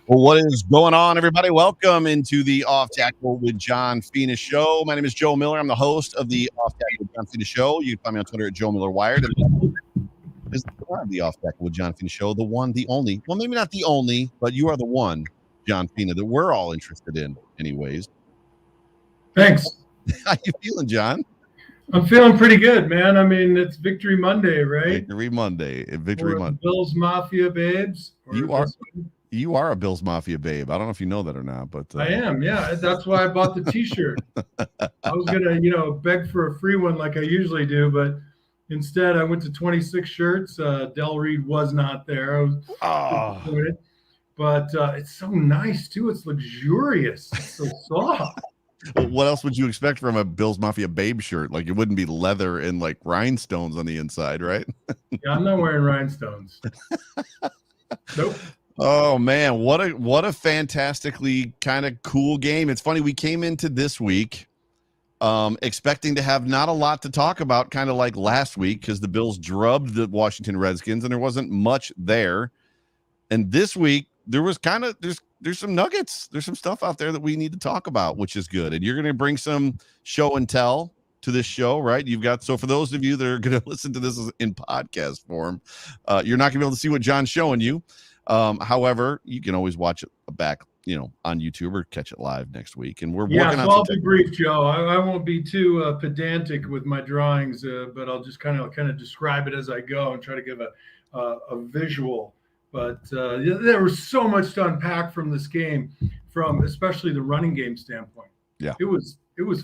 Well, what is going on, everybody? Welcome into the Off Tackle with John Fina show. My name is Joe Miller. I'm the host of the Off Tackle with John Fina show. You can find me on Twitter at Joe Miller Wired. This is the Off Tackle with John Fina show, the one, the only. Well, maybe not the only, but you are the one, John Fina, that we're all interested in, anyways. Thanks. How you feeling, John? I'm feeling pretty good, man. I mean, it's Victory Monday, right? Victory Monday. Victory Monday. Bills Mafia babes. You are a Bills Mafia babe. I don't know if you know that or not, but I am. Yeah, that's why I bought the T-shirt. I was gonna, beg for a free one like I usually do, but instead I went to 26 shirts. Del Reed was not there. I was disappointed. But it's so nice too. It's luxurious. It's so soft. Well, what else would you expect from a Bills Mafia babe shirt? Like, it wouldn't be leather and like rhinestones on the inside, right? Yeah, I'm not wearing rhinestones. Nope. Oh man, what a fantastically kind of cool game. It's funny, we came into this week expecting to have not a lot to talk about, kind of like last week, because the Bills drubbed the Washington Redskins and there wasn't much there. And this week there was there's some nuggets. There's some stuff out there that we need to talk about, which is good. And you're going to bring some show and tell to this show, right? So for those of you that are going to listen to this in podcast form, you're not going to be able to see what John's showing you. However, you can always watch it back, on YouTube or catch it live next week. And we're working on. I'll be brief, Joe. I won't be too pedantic with my drawings, but I'll just kind of describe it as I go and try to give a visual. But there was so much to unpack from this game, from especially the running game standpoint. Yeah, it was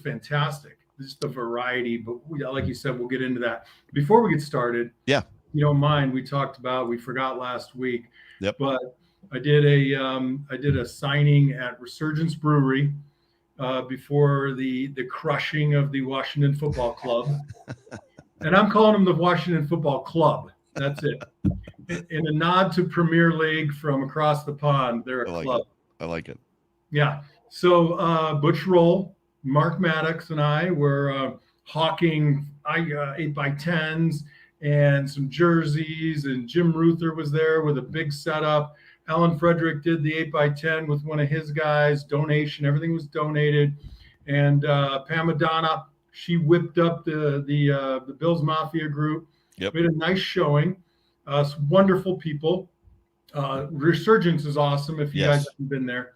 fantastic. Just the variety, but like you said, we'll get into that. Before we get started, yeah, you don't mind, we forgot last week. Yep. But I did a signing at Resurgence Brewery before the crushing of the Washington Football Club, and I'm calling them the Washington Football Club. That's it. In a nod to Premier League from across the pond, they're a club. I like it. Yeah. So Butch Roll, Mark Maddox, and I were hawking 8x10s. And some jerseys, and Jim Ruther was there with a big setup. Alan Frederick did the 8x10 with one of his guys. Donation, everything was donated. And Pam Madonna, she whipped up the Bills Mafia group. Yep. We had a nice showing. Some wonderful people. Resurgence is awesome if you guys haven't been there.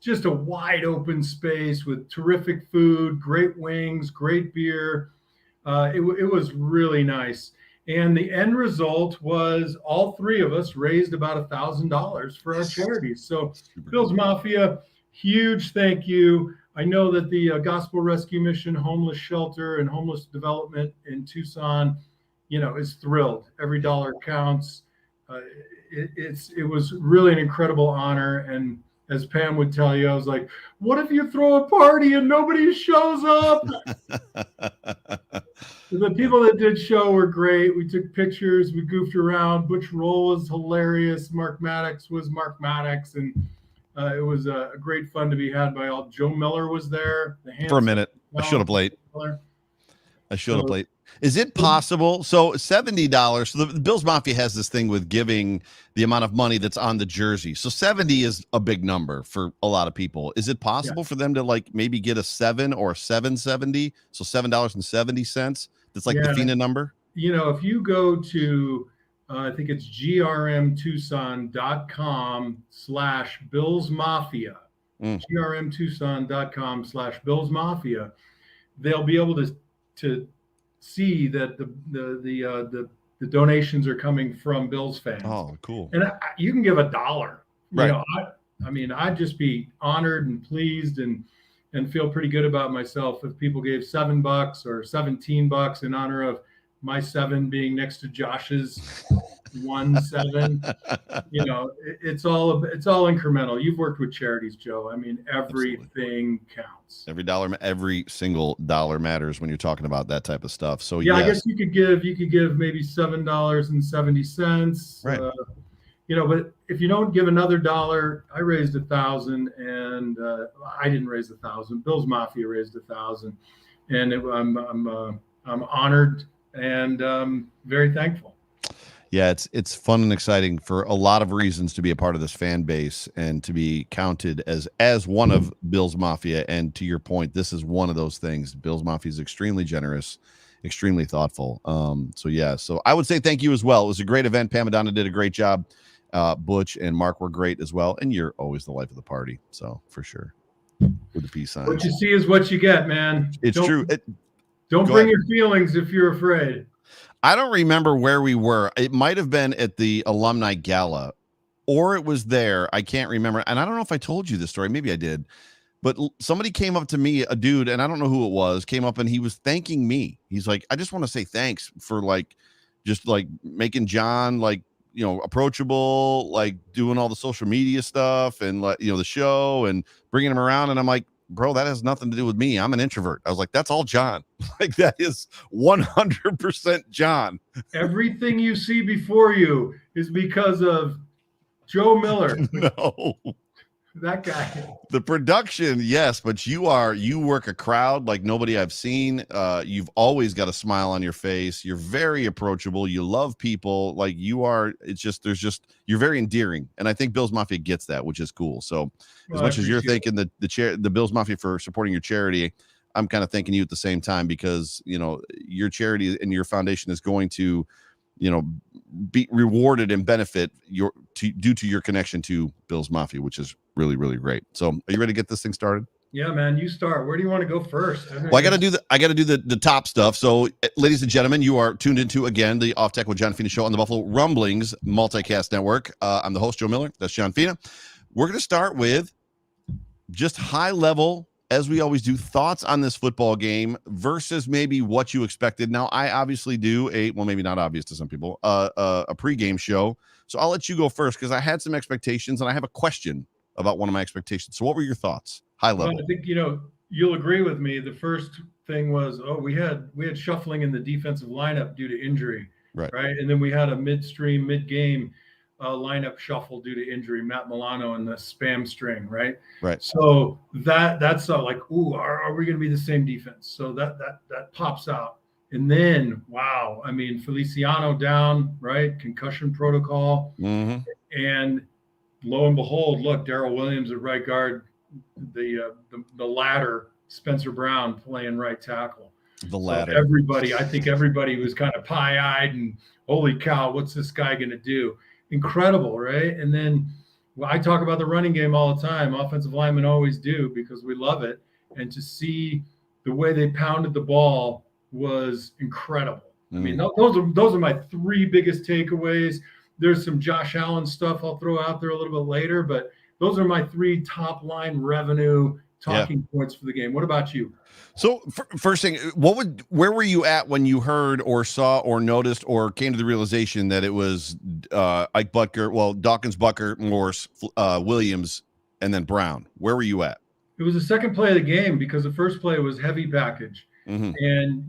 Just a wide open space with terrific food, great wings, great beer. It was really nice. And the end result was all three of us raised about $1,000 for our charities. So Bills Mafia, huge thank you. I know that the Gospel Rescue Mission Homeless Shelter and Homeless Development in Tucson, is thrilled. Every dollar counts. It was really an incredible honor. And as Pam would tell you, I was like, what if you throw a party and nobody shows up? The people that did show were great. We took pictures. We goofed around. Butch Roll was hilarious. Mark Maddox was Mark Maddox. And it was a great fun to be had by all. Joe Miller was there. For a minute. I should have played. Is it possible? So $70. So the Bills Mafia has this thing with giving the amount of money that's on the jersey. So 70 is a big number for a lot of people. Is it possible for them to maybe get a 7 or 770? So $7.70. That's the Fina number. If you go to, I think it's grmtucson.com/Bills Mafia, grmtucson.com/Bills Mafia, they'll be able to see that the donations are coming from Bills fans. Oh, cool. And you can give $1. Right. I'd just be honored and pleased and feel pretty good about myself if people gave $7 or $17 in honor of my 7 being next to Josh's. 0.17. It's all incremental. You've worked with charities, Joe. I mean, everything counts. Every single dollar matters when you're talking about that type of stuff. So yeah, yes. I guess you could give maybe $7.70. Right. But if you don't give another dollar, I raised 1,000, and I didn't raise 1,000. Bill's Mafia raised 1,000, and I'm honored and very thankful. Yeah, it's fun and exciting for a lot of reasons to be a part of this fan base and to be counted as one of Bill's Mafia. And to your point, this is one of those things. Bill's Mafia is extremely generous, extremely thoughtful. So I would say thank you as well. It was a great event. Pam Madonna did a great job. Butch and Mark were great as well. And you're always the life of the party. So for sure. With the peace signs. What you see is what you get, man. It's true. Don't bring your feelings if you're afraid. I don't remember where we were. It might have been at the alumni gala, or it was there. I can't remember. And I don't know if I told you this story. Maybe I did. But somebody came up to me, a dude, and I don't know who it was, came up and he was thanking me. He's like, I just want to say thanks for just making John approachable, doing all the social media stuff and the show and bringing him around. And I'm like, bro, that has nothing to do with me. I'm an introvert. I was like, that's all John. That is 100% John. Everything you see before you is because of Joe Miller. No. That guy. The production, yes, but you work a crowd like nobody I've seen. You've always got a smile on your face. You're very approachable. You love people like you are. You're very endearing. And I think Bill's Mafia gets that, which is cool. So as much as you're thanking the Bill's Mafia for supporting your charity, I'm kind of thanking you at the same time because, your charity and your foundation is going to, be rewarded and benefit due to your connection to Bill's Mafia, which is really, really great. So are you ready to get this thing started? Yeah, man, you start. Where do you want to go first? Well, I got to do the top stuff. So ladies and gentlemen, you are tuned into, again, the Off Tech with John Fina show on the Buffalo Rumblings multicast network. I'm the host, Joe Miller. That's John Fina. We're going to start with just high level, as we always do, thoughts on this football game versus maybe what you expected. Now, I obviously do maybe not obvious to some people, a pregame show. So I'll let you go first because I had some expectations and I have a question about one of my expectations. So what were your thoughts, high level? Well, I think, you'll agree with me. The first thing was, we had shuffling in the defensive lineup due to injury, right? And then we had a mid-game lineup shuffle due to injury, Matt Milano and the spam string, right? So that's are we going to be the same defense? So that pops out. And then, wow, I mean, Feliciano down, right? Concussion protocol. Mm-hmm. And lo and behold, look, Darrell Williams at right guard, the ladder, Spencer Brown playing right tackle. The ladder. So I think everybody was kind of pie-eyed and holy cow, what's this guy going to do? Incredible, right? And then I talk about the running game all the time. Offensive linemen always do because we love it. And to see the way they pounded the ball was incredible. I mean, those are my three biggest takeaways. There's some Josh Allen stuff I'll throw out there a little bit later, but those are my three top line revenue talking points for the game. What about you? So first thing, where were you at when you heard or saw or noticed or came to the realization that it was Ike Butker, Dawkins, Butker, Morse, Williams, and then Brown? Where were you at? It was the second play of the game because the first play was heavy package. Mm-hmm. And,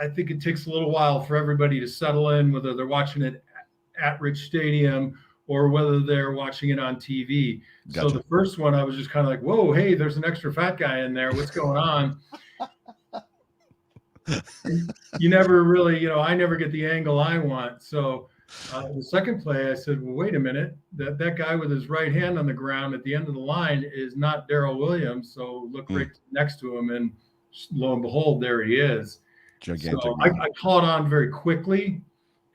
I think it takes a little while for everybody to settle in, whether they're watching it at Rich Stadium or whether they're watching it on TV. Gotcha. So the first one, I was just kind of like, whoa, hey, there's an extra fat guy in there. What's going on? You never really, I never get the angle I want. So the second play, I said, well, wait a minute. That guy with his right hand on the ground at the end of the line is not Darrell Williams. So look right next to him, and lo and behold, there he is. Gigantic. So I caught on very quickly.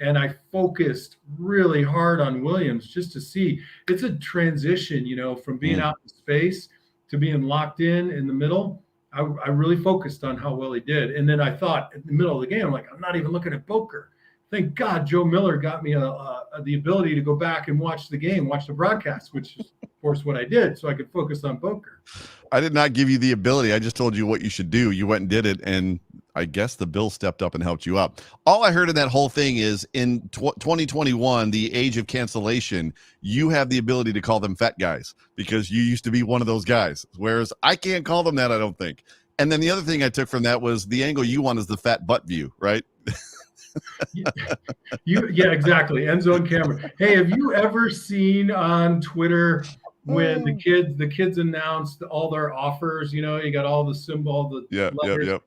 And I focused really hard on Williams just to see. It's a transition, from being out in space to being locked in the middle. I really focused on how well he did. And then I thought in the middle of the game, I'm not even looking at Boker. Thank God Joe Miller got me the ability to go back and watch the broadcast, which is, of course, what I did, so I could focus on Boker. I did not give you the ability. I just told you what you should do. You went and did it, and I guess the Bills stepped up and helped you up. All I heard in that whole thing is in 2021, the age of cancellation, you have the ability to call them fat guys because you used to be one of those guys, whereas I can't call them that, I don't think. And then the other thing I took from that was the angle you want is the fat butt view, right? Yeah, exactly. End zone camera. Hey, have you ever seen on Twitter when the kids announced all their offers? You know, you got all the symbol, the letters. Yep.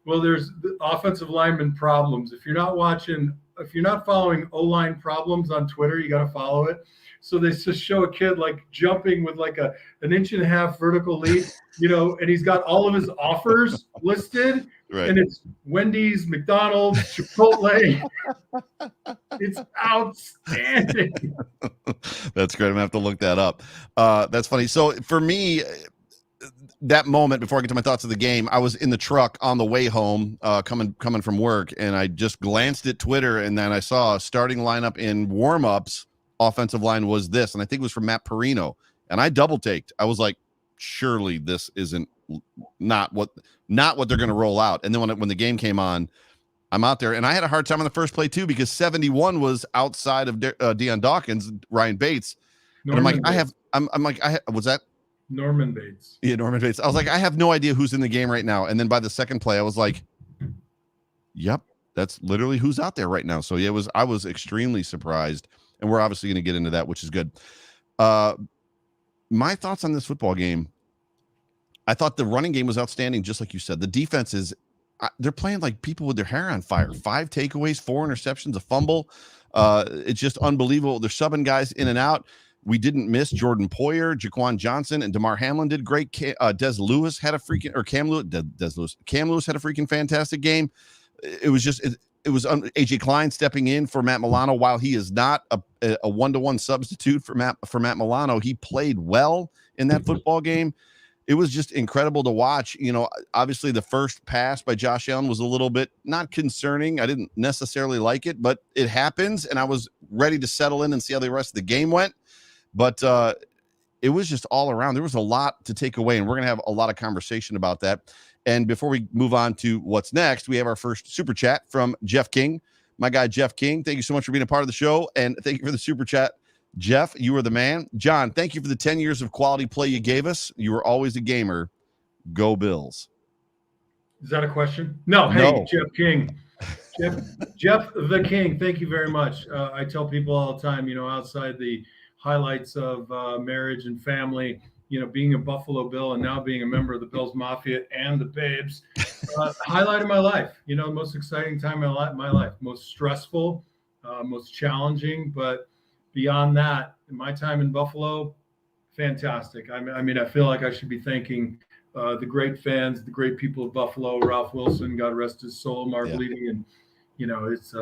Well, there's the offensive lineman problems. If you're not following O-line problems on Twitter, you got to follow it. So they just show a kid like jumping with like an inch and a half vertical leap, you know, and he's got all of his offers listed. Right. And it's Wendy's, McDonald's, Chipotle. It's outstanding. That's great. I'm gonna have to look that up. That's funny. So for me, that moment before I get to my thoughts of the game, I was in the truck on the way home, coming from work, and I just glanced at Twitter, and then I saw a starting lineup in warm-ups. Offensive line was this, and I think it was from Matt Perino, and I double taked. I was like, surely this isn't not what they're going to roll out. And then when the game came on, I'm out there, and I had a hard time on the first play too because 71 was outside of Deion Dawkins, Ryan Bates, and I'm like, was that Norman Bates? Yeah, Norman Bates. I was like, I have no idea who's in the game right now. And then by the second play, I was like, yep, that's literally who's out there right now. So yeah, I was extremely surprised, and we're obviously going to get into that, which is good. My thoughts on this football game. I thought the running game was outstanding, just like you said. The defense they're playing like people with their hair on fire. 5 takeaways, 4 interceptions, a fumble. It's just unbelievable. They're subbing guys in and out. We didn't miss Jordan Poyer, Jaquan Johnson, and DeMar Hamlin did great. Des Lewis had a freaking, or Cam Lewis had a freaking fantastic game. It was just, it was AJ Klein stepping in for Matt Milano. While he is not a one-to-one substitute for Matt Milano, he played well in that football game. It was just incredible to watch. You know, obviously the first pass by Josh Allen was a little bit not concerning. I didn't necessarily like it, but it happens, and I was ready to settle in and see how the rest of the game went. But it was just all around. There was a lot to take away, and we're going to have a lot of conversation about that. And before we move on to what's next, we have our first super chat from Jeff King. My guy, Jeff King, thank you so much for being a part of the show, and thank you for the super chat. Jeff, you are the man. John, thank you for the 10 years of quality play you gave us. You were always a gamer. Go Bills. Is that a question? No. Hey, Jeff King. Jeff the King, thank you very much. I tell people all the time, you know, outside the highlights of marriage and family, you know, being a Buffalo Bill and now being a member of the Bills Mafia and the Babes, highlight of my life, you know, most exciting time of my life, most stressful, most challenging, but beyond that, in my time in Buffalo, fantastic. I mean, I feel like I should be thanking the great fans, the great people of Buffalo, Ralph Wilson, God rest his soul, Mark Levy, and, you know, it's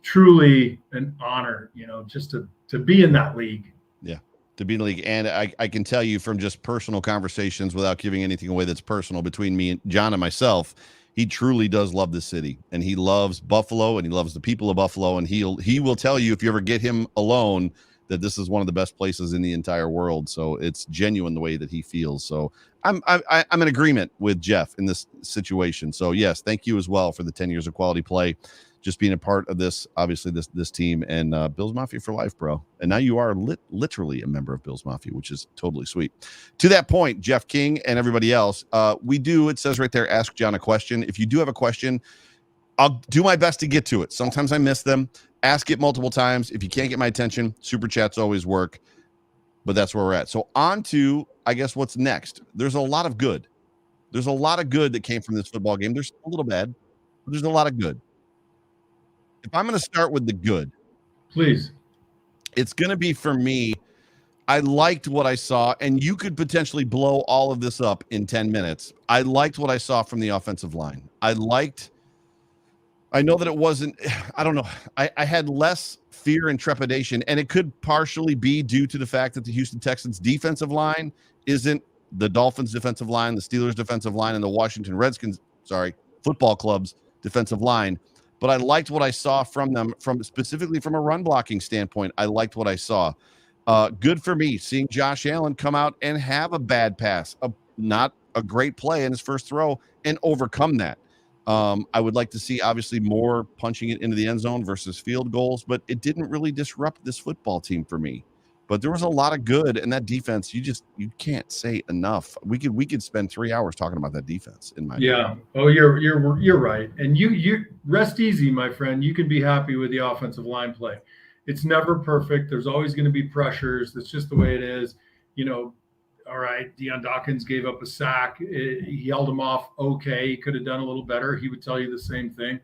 truly an honor, you know, just to be in that league. Yeah, to be in the league. And I can tell you from just personal conversations, without giving anything away that's personal, between me and John and myself, he truly does love the city, and he loves Buffalo, and he loves the people of Buffalo. And he will tell you, if you ever get him alone, that this is one of the best places in the entire world. So it's genuine the way that he feels. So I'm in agreement with Jeff in this situation. So yes, thank you as well for the 10 years of quality play, just being a part of this, obviously this team, and Bills Mafia for life, bro. And now you are literally a member of Bills Mafia, which is totally sweet. To that point, Jeff King and everybody else, it says right there, ask John a question. If you do have a question, I'll do my best to get to it. Sometimes I miss them. Ask it multiple times. If you can't get my attention, super chats always work, but that's where we're at. So on to, I guess, what's next. There's a lot of good. There's a lot of good that came from this football game. There's a little bad, but there's a lot of good. If I'm going to start with the good, please, it's going to be, for me, I liked what I saw, and you could potentially blow all of this up in 10 minutes. I liked what I saw from the offensive line. I know that it wasn't, I don't know. I had less fear and trepidation, and it could partially be due to the fact that the Houston Texans defensive line isn't the Dolphins defensive line, the Steelers defensive line, and the Washington Redskins, football club's defensive line. But I liked what I saw from them, specifically from a run blocking standpoint. I liked what I saw. Good for me, seeing Josh Allen come out and have a bad pass, not a great play in his first throw, and overcome that. I would like to see obviously more punching it into the end zone versus field goals, but it didn't really disrupt this football team for me. But there was a lot of good, and that defense, you can't say enough. We could spend 3 hours talking about that defense in my opinion. Oh, you're right. And you rest easy, my friend. You can be happy with the offensive line play. It's never perfect. There's always going to be pressures. That's just the way it is. All right, Deion Dawkins gave up a sack. He held him off okay. He could have done a little better. He would tell you the same thing.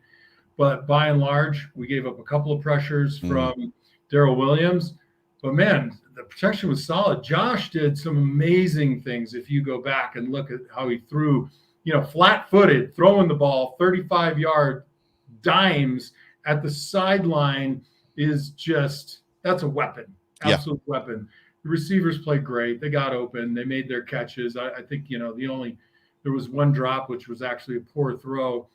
But by and large, we gave up a couple of pressures from Darrell Williams. But, man, the protection was solid. Josh did some amazing things if you go back and look at how he threw, flat-footed, throwing the ball 35-yard dimes at the sideline is just – that's a weapon, absolute weapon. The receivers played great. They got open. They made their catches. I think, there was one drop, which was actually a poor throw.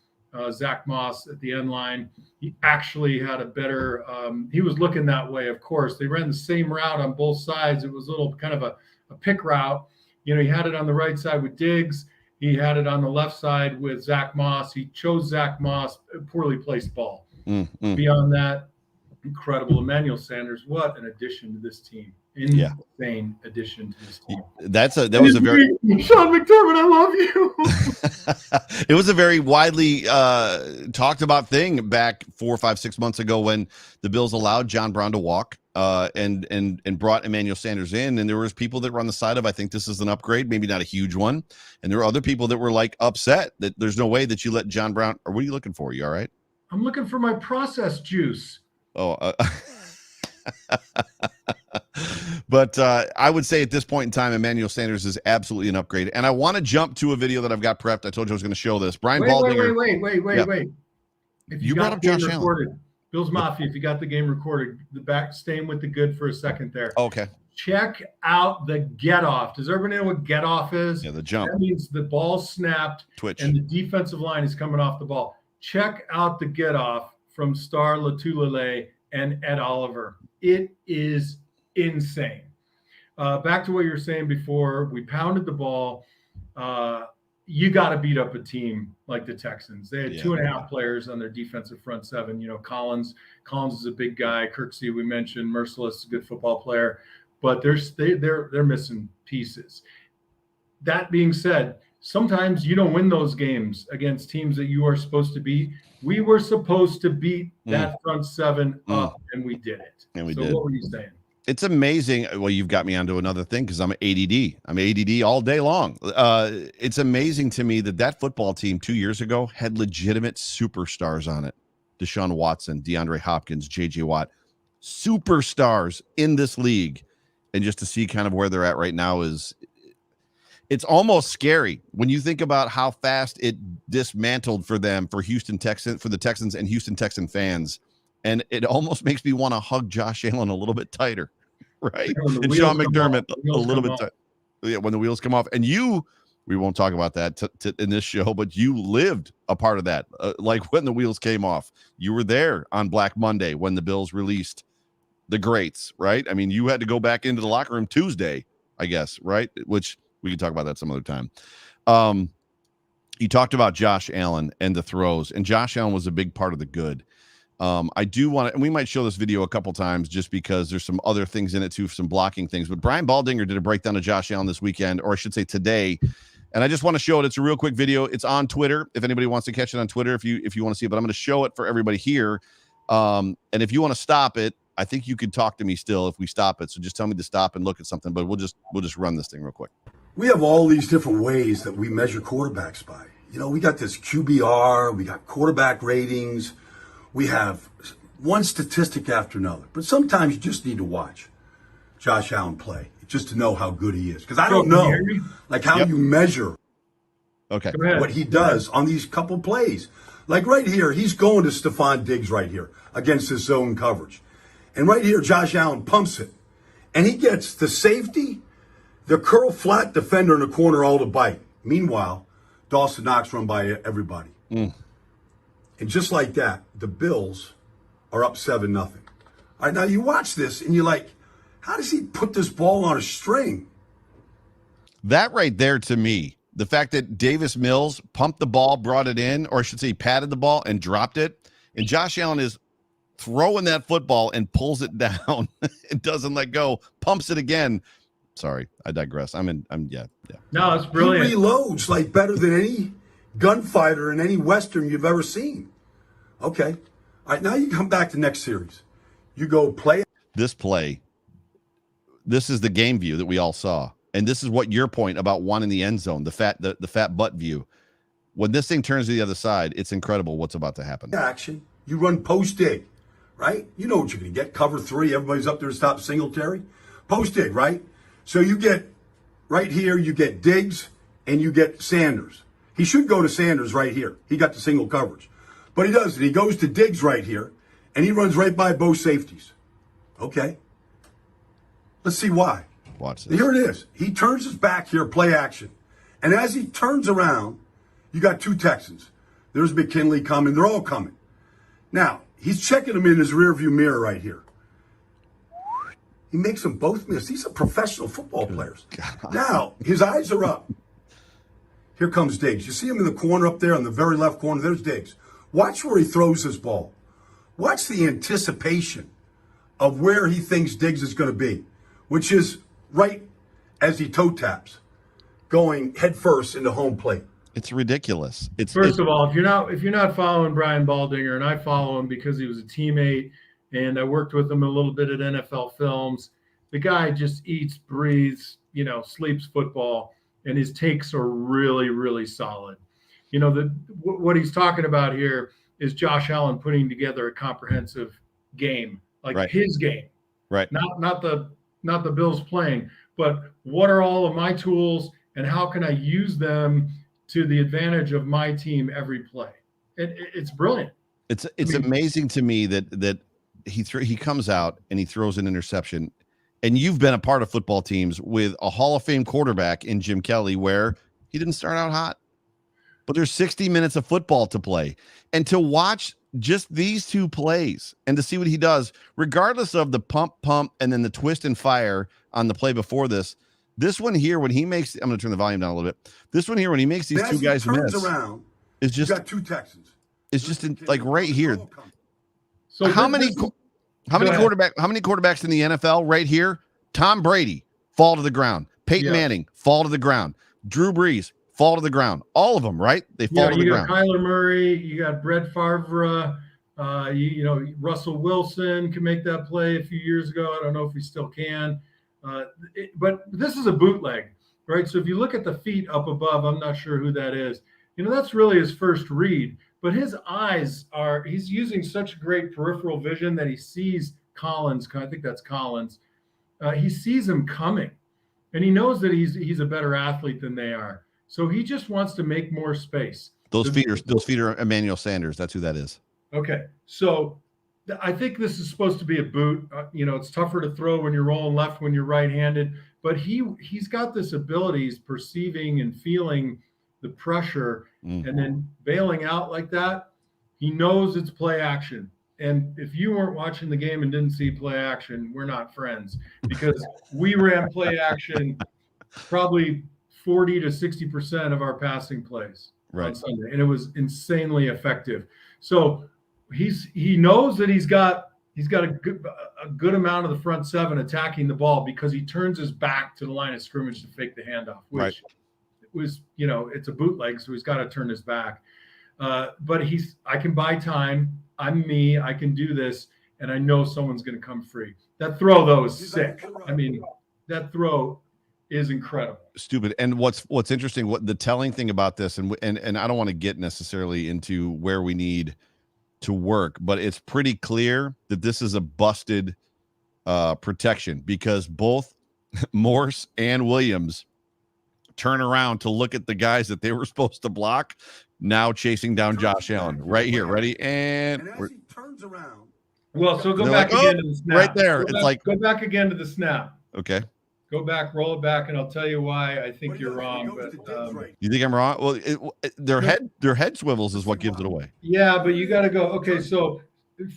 Zach Moss at the end line. He actually had a better he was looking that way, of course. They ran the same route on both sides. It was a little kind of a pick route. He had it on the right side with Diggs. He had it on the left side with Zach Moss. He chose Zach Moss, a poorly placed ball. Beyond that, incredible. Emmanuel Sanders, what an addition to this team. Insane addition to this team. That was a very Sean McDermott, I love you. It was a very widely talked about thing back 4, 5, 6 months ago when the Bills allowed John Brown to walk and brought Emmanuel Sanders in, and there was people that were on the side of, I think this is an upgrade, maybe not a huge one, and there were other people that were like upset that there's no way that you let John Brown. Or what are you looking for? You all right? I'm looking for my processed juice. But I would say at this point in time, Emmanuel Sanders is absolutely an upgrade. And I want to jump to a video that I've got prepped. I told you I was going to show this. Brian Baldinger. Wait. If you brought up Josh Allen. Bill's Mafia, if you got the game recorded, staying with the good for a second there. Okay. Check out the get off. Does everybody know what get off is? Yeah, the jump. That means the ball snapped. Twitch. And the defensive line is coming off the ball. Check out the get off from Star Latulele and Ed Oliver. It is insane. Back to what you were saying before, we pounded the ball. You got to beat up a team like the Texans. They had 2.5 players on their defensive front seven. Collins is a big guy. Kirksey, we mentioned. Merciless is a good football player, but they're missing pieces. That being said, sometimes you don't win those games against teams that you are supposed to beat. We were supposed to beat that front seven up, and we did it. And we did. What were you saying? It's amazing. Well, you've got me onto another thing because I'm ADD. I'm ADD all day long. It's amazing to me that football team 2 years ago had legitimate superstars on it. Deshaun Watson, DeAndre Hopkins, J.J. Watt, superstars in this league. And just to see kind of where they're at right now it's almost scary when you think about how fast it dismantled for them, for the Texans and Houston Texan fans. And it almost makes me want to hug Josh Allen a little bit tighter, right? And Sean McDermott a little bit tighter. Yeah, when the wheels come off. And we won't talk about that in this show, but you lived a part of that. Like when the wheels came off, you were there on Black Monday when the Bills released the greats, right? I mean, you had to go back into the locker room Tuesday, I guess, right? Which we can talk about that some other time. You talked about Josh Allen and the throws, and Josh Allen was a big part of the good. I do want to, and we might show this video a couple times just because there's some other things in it too, some blocking things. But Brian Baldinger did a breakdown of Josh Allen this weekend, or I should say today. And I just want to show it. It's a real quick video. It's on Twitter. If anybody wants to catch it on Twitter, if you want to see it, but I'm going to show it for everybody here. And if you want to stop it, I think you could talk to me still if we stop it. So just tell me to stop and look at something, but we'll just run this thing real quick. We have all these different ways that we measure quarterbacks by. We got this QBR, we got quarterback ratings. We have one statistic after another, but sometimes you just need to watch Josh Allen play just to know how good he is. Because I don't know, like how you measure what he does on these couple plays. Like right here, he's going to Stephon Diggs right here against his zone coverage. And right here, Josh Allen pumps it. And he gets the safety, the curl flat defender in the corner all to bite. Meanwhile, Dawson Knox run by everybody. And just like that, the Bills are up 7-0. All right, now you watch this and you're like, how does he put this ball on a string? That right there to me The fact that Davis Mills pumped the ball, brought it in, or I should say patted the ball and dropped it. And Josh Allen is throwing that football and pulls it down. It doesn't let go, pumps it again. Sorry, I digress. Yeah. No, it's brilliant. He reloads like better than any gunfighter in any Western you've ever seen. Okay. All right, now you come back to next series. You go play. This play, this is the game view that we all saw. And this is what your point about one in the end zone, the fat butt view. When this thing turns to the other side, it's incredible what's about to happen. Action. You run post dig, right? You know what you're going to get. Cover 3. Everybody's up there to stop Singletary. Post dig, right? So you get right here, you get Diggs and you get Sanders. He should go to Sanders right here. He got the single coverage. But he doesn't. He goes to Diggs right here and he runs right by both safeties. Okay. Let's see why. Watch this. Here it is. He turns his back here, play action. And as he turns around, you got 2 Texans. There's McKinley coming. They're all coming. Now, he's checking them in his rearview mirror right here. He makes them both miss. These are professional football players. Now, his eyes are up. Here comes Diggs. You see him in the corner up there on the very left corner? There's Diggs. Watch where he throws his ball. Watch the anticipation of where he thinks Diggs is going to be, which is right as he toe taps, going head first into home plate. It's ridiculous. First of all, if you're not following Brian Baldinger, and I follow him because he was a teammate and I worked with him a little bit at NFL Films, the guy just eats, breathes, sleeps football, and his takes are really, really solid. What he's talking about here is Josh Allen putting together a comprehensive game, like right. His game, right? Not the Bills playing, but what are all of my tools and how can I use them to the advantage of my team every play? It's brilliant. It's amazing to me that he comes out and he throws an interception. And you've been a part of football teams with a Hall of Fame quarterback in Jim Kelly where he didn't start out hot. But there's 60 minutes of football to play. And to watch just these 2 plays and to see what he does, regardless of the pump, and then the twist and fire on the play before this one here, when he makes, I'm going to turn the volume down a little bit. This one here, when he makes these 2 guys miss, around, is just, you got 2 Texans. It's just like right here. So how many quarterbacks in the NFL right here? Tom Brady, fall to the ground. Peyton Manning, fall to the ground. Drew Brees, fall to the ground. All of them, right? They fall to the ground. You got Kyler Murray. You got Brett Favre. Russell Wilson can make that play a few years ago. I don't know if he still can. But this is a bootleg, right? So if you look at the feet up above, I'm not sure who that is. That's really his first read. But his eyes he's using such great peripheral vision that he sees Collins. I think that's Collins. He sees him coming. And he knows that he's a better athlete than they are. So he just wants to make more space. Those feet are Emmanuel Sanders. That's who that is. Okay. So I think this is supposed to be a boot. It's tougher to throw when you're rolling left, when you're right-handed. But he's got this ability. He's perceiving and feeling the pressure and then bailing out like that. He knows it's play action. And if you weren't watching the game and didn't see play action, we're not friends, because we ran play action probably 40 to 60% of our passing plays on Sunday, and it was insanely effective. So he knows that he's got a good amount of the front 7 attacking the ball because he turns his back to the line of scrimmage to fake the handoff, which was, it's a bootleg, so he's got to turn his back. But I can buy time. I'm me. I can do this, and I know someone's going to come free. That throw, though, is sick. I mean, that throw is incredible. Stupid. And what's interesting, what the telling thing about this, and I don't want to get necessarily into where we need to work, but it's pretty clear that this is a busted protection, because both Morse and Williams turn around to look at the guys that they were supposed to block, now chasing down Josh Allen right here. Ready? And as he turns around. Well, so go back again to the snap. Right there. Go back again to the snap. Okay. Go back, roll it back, and I'll tell you why I think you're wrong. But you think I'm wrong? Well, their head swivels is what gives it away. Yeah, but you got to go. Okay, so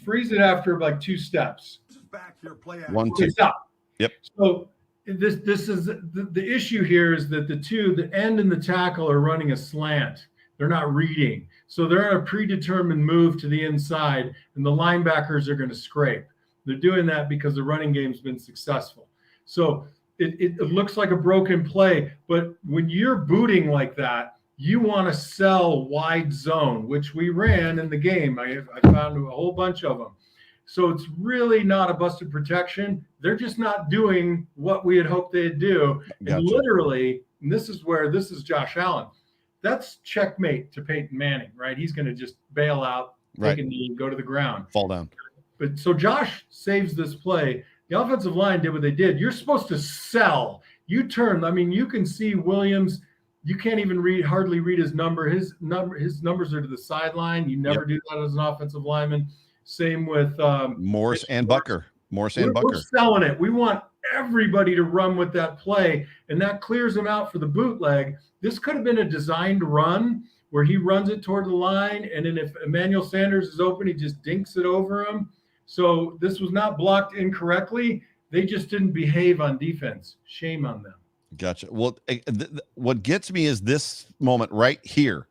freeze it after like 2 steps. 1, 2. Okay, stop. Yep. So This is the issue here is that the end and the tackle are running a slant. They're not reading. So they're on a predetermined move to the inside, and the linebackers are going to scrape. They're doing that because the running game's been successful. So it looks like a broken play, but when you're booting like that, you want to sell wide zone, which we ran in the game. I found a whole bunch of them. So it's really not a busted protection. They're just not doing what we had hoped they'd do. Gotcha. And literally, and this is Josh Allen. That's checkmate to Peyton Manning, right? He's going to just bail out, take a knee, go to the ground. Fall down. But so Josh saves this play. The offensive line did what they did. You're supposed to sell. You turn. I mean, you can see Williams. You can't even hardly read his number. His numbers are to the sideline. You never do that as an offensive lineman. Same with Morse and Bucker. We're selling it. We want everybody to run with that play, and that clears them out for the bootleg. This could have been a designed run where he runs it toward the line, and then if Emmanuel Sanders is open, he just dinks it over him. So this was not blocked incorrectly. They just didn't behave on defense. Shame on them. Gotcha. Well, what gets me is this moment right here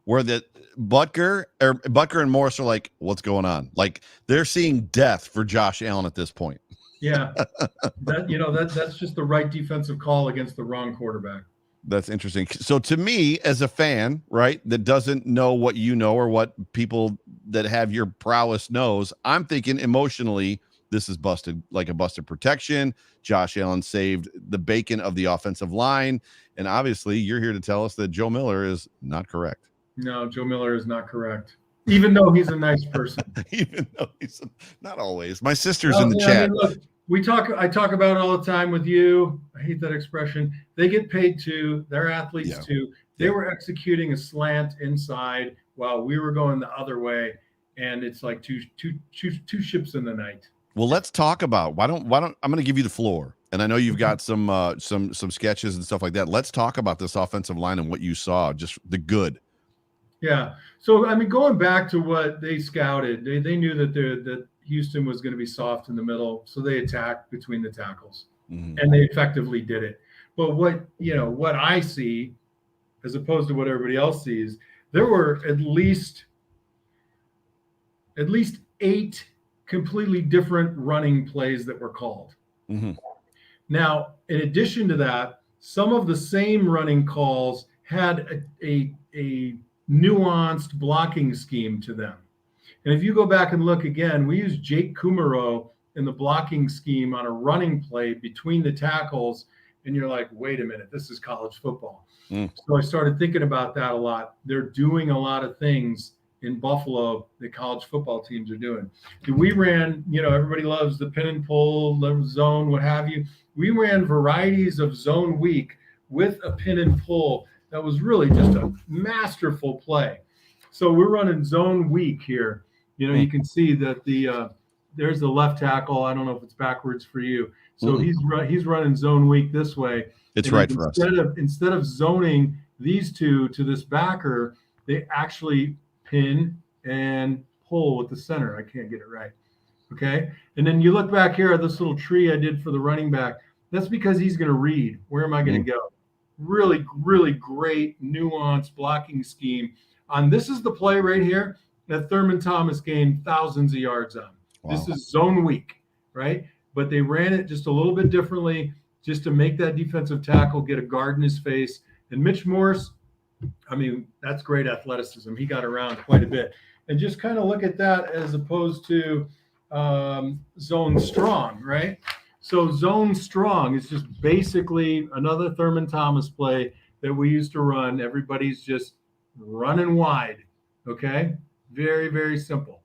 where the Butker and Morris are like, what's going on? Like they're seeing death for Josh Allen at this point. Yeah. That's just the right defensive call against the wrong quarterback. That's interesting. So to me, as a fan, right, that doesn't know what you know or what people that have your prowess knows, I'm thinking emotionally, this is busted, like a busted protection. Josh Allen saved the bacon of the offensive line. And obviously, you're here to tell us that Joe Miller is not correct. No, Joe Miller is not correct. Even though he's a nice person. Even though he's not always. My sister's in the chat. I mean, look, I talk about it all the time with you. I hate that expression. They get paid too. They're athletes too. They were executing a slant inside while we were going the other way, and it's like two ships in the night. Well, let's talk about why don't I'm going to give you the floor, and I know you've got some sketches and stuff like that. Let's talk about this offensive line and what you saw, just the good. Yeah. So I mean, going back to what they scouted, they knew that Houston was going to be soft in the middle, so they attacked between the tackles, and they effectively did it. But what I see, as opposed to what everybody else sees, there were at least 8 completely different running plays that were called. Now, in addition to that, some of the same running calls had a nuanced blocking scheme to them. And if you go back and look again, we used Jake Kumaro in the blocking scheme on a running play between the tackles. And you're like, wait a minute, this is college football. So I started thinking about that a lot. They're doing a lot of things in Buffalo that college football teams are doing. We ran, everybody loves the pin and pull, zone, what have you. We ran varieties of zone weak with a pin and pull. That was really just a masterful play. So we're running zone weak here. You can see that there's the left tackle. I don't know if it's backwards for you. So he's running zone weak this way. It's right for us. Instead of zoning these two to this backer, they actually pin and pull with the center. I can't get it right. Okay. And then you look back here at this little tree I did for the running back. That's because he's going to read. Where am I going to go? Really, really great nuanced blocking scheme. This is the play right here that Thurman Thomas gained thousands of yards on. Wow. This is zone weak, right? But they ran it just a little bit differently just to make that defensive tackle get a guard in his face. And Mitch Morse, I mean, that's great athleticism. He got around quite a bit. And just kind of look at that as opposed to zone strong, right? So zone strong is just basically another Thurman Thomas play that we used to run. Everybody's just running wide, okay? Very, very simple.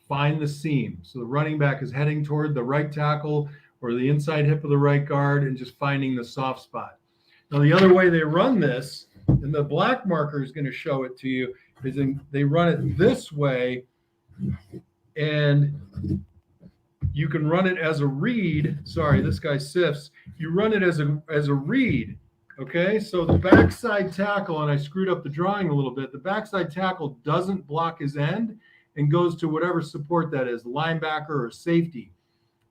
Find the seam. So the running back is heading toward the right tackle or the inside hip of the right guard and just finding the soft spot. Now, the other way they run this, and the black marker is going to show it to you, is they run it this way, and you can run it as a read. Sorry, this guy sifts. You run it as a read. Okay, so the backside tackle, and I screwed up the drawing a little bit, the backside tackle doesn't block his end and goes to whatever support that is, linebacker or safety.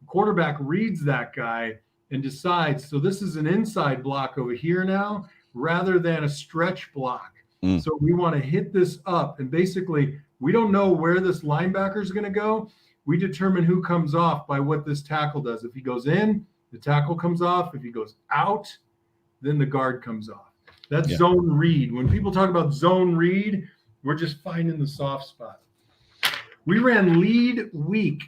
Quarterback reads that guy and decides, so this is an inside block over here now, rather than a stretch block. So we want to hit this up. And basically, we don't know where this linebacker is going to go. We determine who comes off by what this tackle does. If he goes in, the tackle comes off. If he goes out, then the guard comes off. That's zone read. When people talk about zone read, we're just finding the soft spot. We ran lead weak,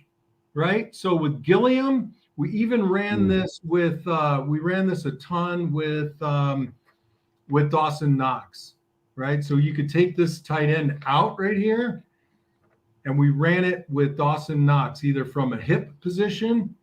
right? So with Gilliam, we even ran this with we ran this a ton with Dawson Knox, right? So you could take this tight end out right here, and we ran it with Dawson Knox, either from a hip position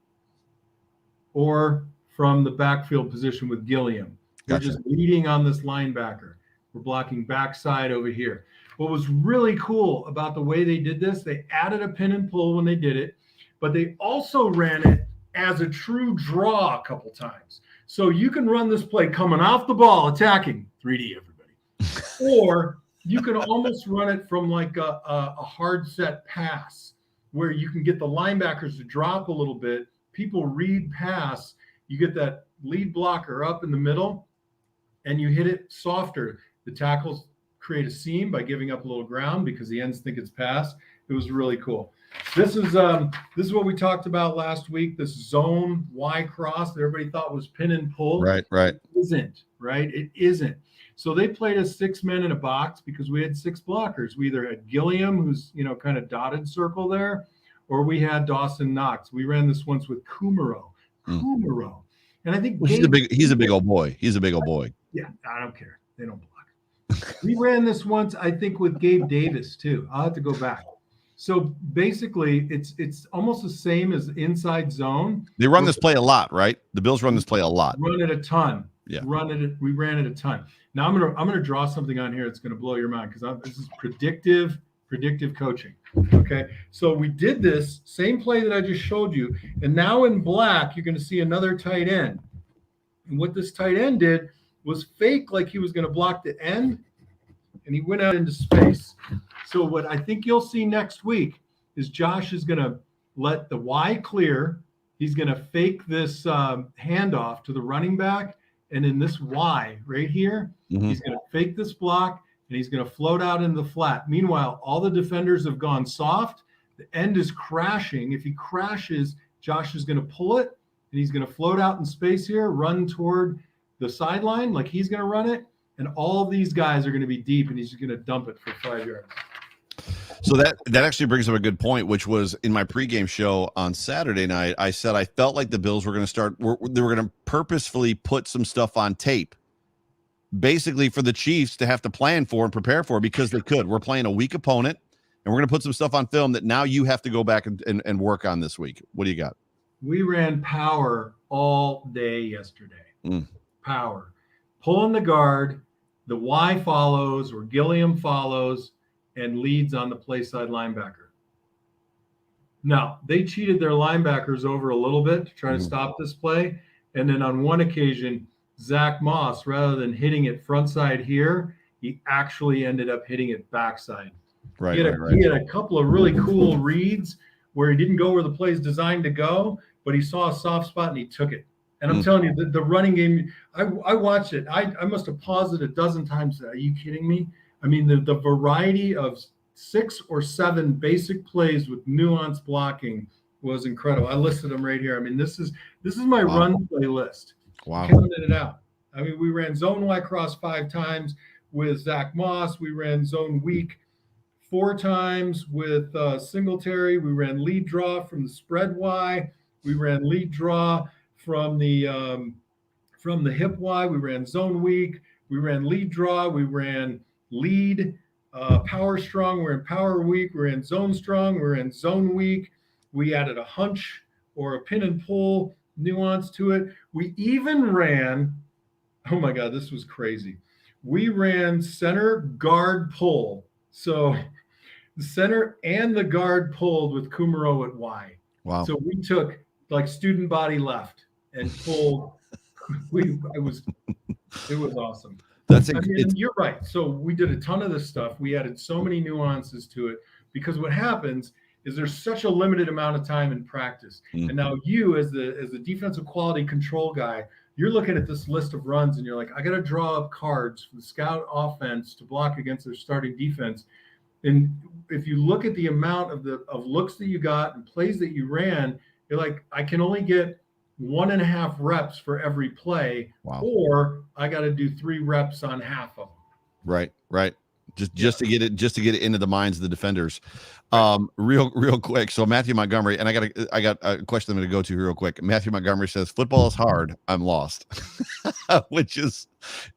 or from the backfield position with Gilliam. We're just leading on this linebacker. We're blocking backside over here. What was really cool about the way they did this, they added a pin and pull when they did it, but they also ran it as a true draw a couple times. So you can run this play coming off the ball, attacking 3D, everybody. Or you can almost run it from like a hard set pass where you can get the linebackers to drop a little bit. People read pass. You get that lead blocker up in the middle and you hit it softer. The tackles create a seam by giving up a little ground because the ends think it's pass. It was really cool. This is what we talked about last week. This zone Y cross that everybody thought was pin and pull. Right. It isn't, right? It isn't. So they played us 6 men in a box because we had 6 blockers. We either had Gilliam, who's kind of dotted circle there, or we had Dawson Knox. We ran this once with Kumaro. And I think he's a big old boy. He's a big old boy. Yeah, I don't care. They don't block. We ran this once, I think, with Gabe Davis too. I'll have to go back. So basically, it's almost the same as inside zone. They run this play a lot, right? The Bills run this play a lot. Run it a ton. Yeah. We ran it a ton. Now I'm gonna draw something on here that's gonna blow your mind because this is predictive coaching. Okay, so we did this same play that I just showed you, and now in black you're gonna see another tight end. And what this tight end did was fake like he was gonna block the end, and he went out into space. So what I think you'll see next week is Josh is going to let the Y clear. He's going to fake this handoff to the running back. And in this Y right here, he's going to fake this block, and he's going to float out into the flat. Meanwhile, all the defenders have gone soft. The end is crashing. If he crashes, Josh is going to pull it, and he's going to float out in space here, run toward the sideline like he's going to run it. And all of these guys are going to be deep, and he's going to dump it for 5 yards. So that actually brings up a good point, which was in my pregame show on Saturday night. I said I felt like the Bills were going to they were going to purposefully put some stuff on tape, basically for the Chiefs to have to plan for and prepare for because they could. We're playing a weak opponent, and we're going to put some stuff on film that now you have to go back and work on this week. What do you got? We ran power all day yesterday. Power. Pulling the guard, the Y follows or Gilliam follows, and leads on the play side linebacker. Now, they cheated their linebackers over a little bit to try to stop this play. And then on one occasion, Zach Moss, rather than hitting it front side here, he actually ended up hitting it backside. He had a couple of really cool reads where he didn't go where the play is designed to go, but he saw a soft spot and he took it. And I'm telling you, the running game, I watched it. I must have paused it a dozen times. Are you kidding me? I mean, the variety of 6 or 7 basic plays with nuanced blocking was incredible. I listed them right here. I mean, this is my run play list. Wow. Counted it out. I mean, we ran zone Y cross 5 times with Zach Moss. We ran zone weak 4 times with Singletary. We ran lead draw from the spread Y. We ran lead draw from the hip Y. We ran zone weak. We ran lead draw. We ran lead power strong. We're in power weak. We're in zone strong. We're in zone weak. We added a hunch or a pin and pull nuance to it. We even ran, oh my God, this was crazy. We ran center guard pull. So the center and the guard pulled with Kumaro at Y. Wow. So we took like student body left and pulled. It was awesome. You're right. So we did a ton of this stuff. We added so many nuances to it because what happens is there's such a limited amount of time in practice. Mm. And now you, as the defensive quality control guy, you're looking at this list of runs and you're like, I got to draw up cards for the scout offense to block against their starting defense. And if you look at the amount of looks that you got and plays that you ran, you're like, I can only get 1.5 reps for every play, or I got to do 3 reps on half of them. Right. Just to get it into the minds of the defenders. Real quick. So Matthew Montgomery, and I got a question I'm going to go to real quick. Matthew Montgomery says, football is hard. I'm lost, which is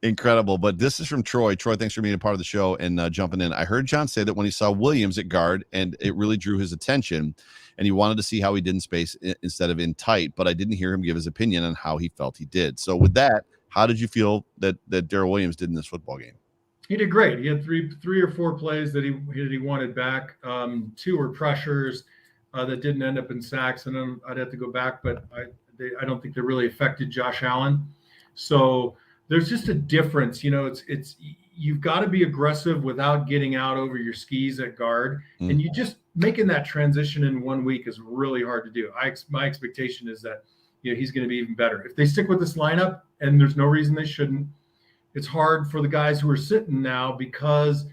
incredible. But this is from Troy. Troy, thanks for being a part of the show and jumping in. I heard John say that when he saw Williams at guard and it really drew his attention and he wanted to see how he did in space instead of in tight, but I didn't hear him give his opinion on how he felt he did. So with that, how did you feel that Darrell Williams did in this football game? He did great. He had three or four plays that he wanted back. 2 were pressures that didn't end up in sacks, and then I'd have to go back, but I don't think they really affected Josh Allen. So there's just a difference. It's you've got to be aggressive without getting out over your skis at guard, and you just making that transition in 1 week is really hard to do. My expectation is that he's going to be even better if they stick with this lineup, and there's no reason they shouldn't. It's hard for the guys who are sitting now because,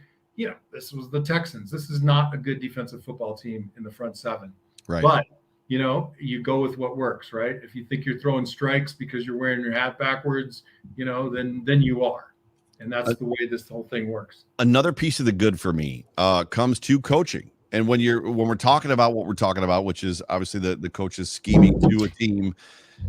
this was the Texans. This is not a good defensive football team in the front 7. Right. But, you go with what works, right? If you think you're throwing strikes because you're wearing your hat backwards, then you are. And that's the way this whole thing works. Another piece of the good for me comes to coaching. And when we're talking about what we're talking about, which is obviously the coaches scheming to a team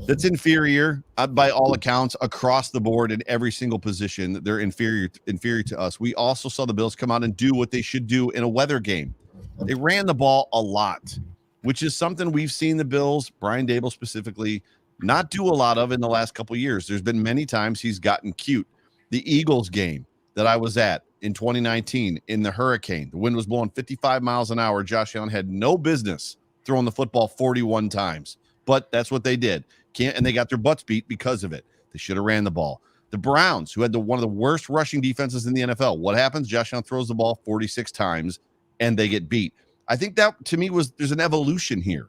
that's inferior by all accounts across the board in every single position. They're inferior to us. We also saw the Bills come out and do what they should do in a weather game. They ran the ball a lot, which is something we've seen the Bills, Brian Daboll specifically, not do a lot of in the last couple of years. There's been many times he's gotten cute. The Eagles game that I was at in 2019 in the hurricane, the wind was blowing 55 miles an hour. Josh Allen had no business throwing the football 41 times, but that's what they did. And they got their butts beat because of it. They should have ran the ball. The Browns, who had one of the worst rushing defenses in the NFL, what happens? Josh Allen throws the ball 46 times, and they get beat. I think that, to me, there's an evolution here,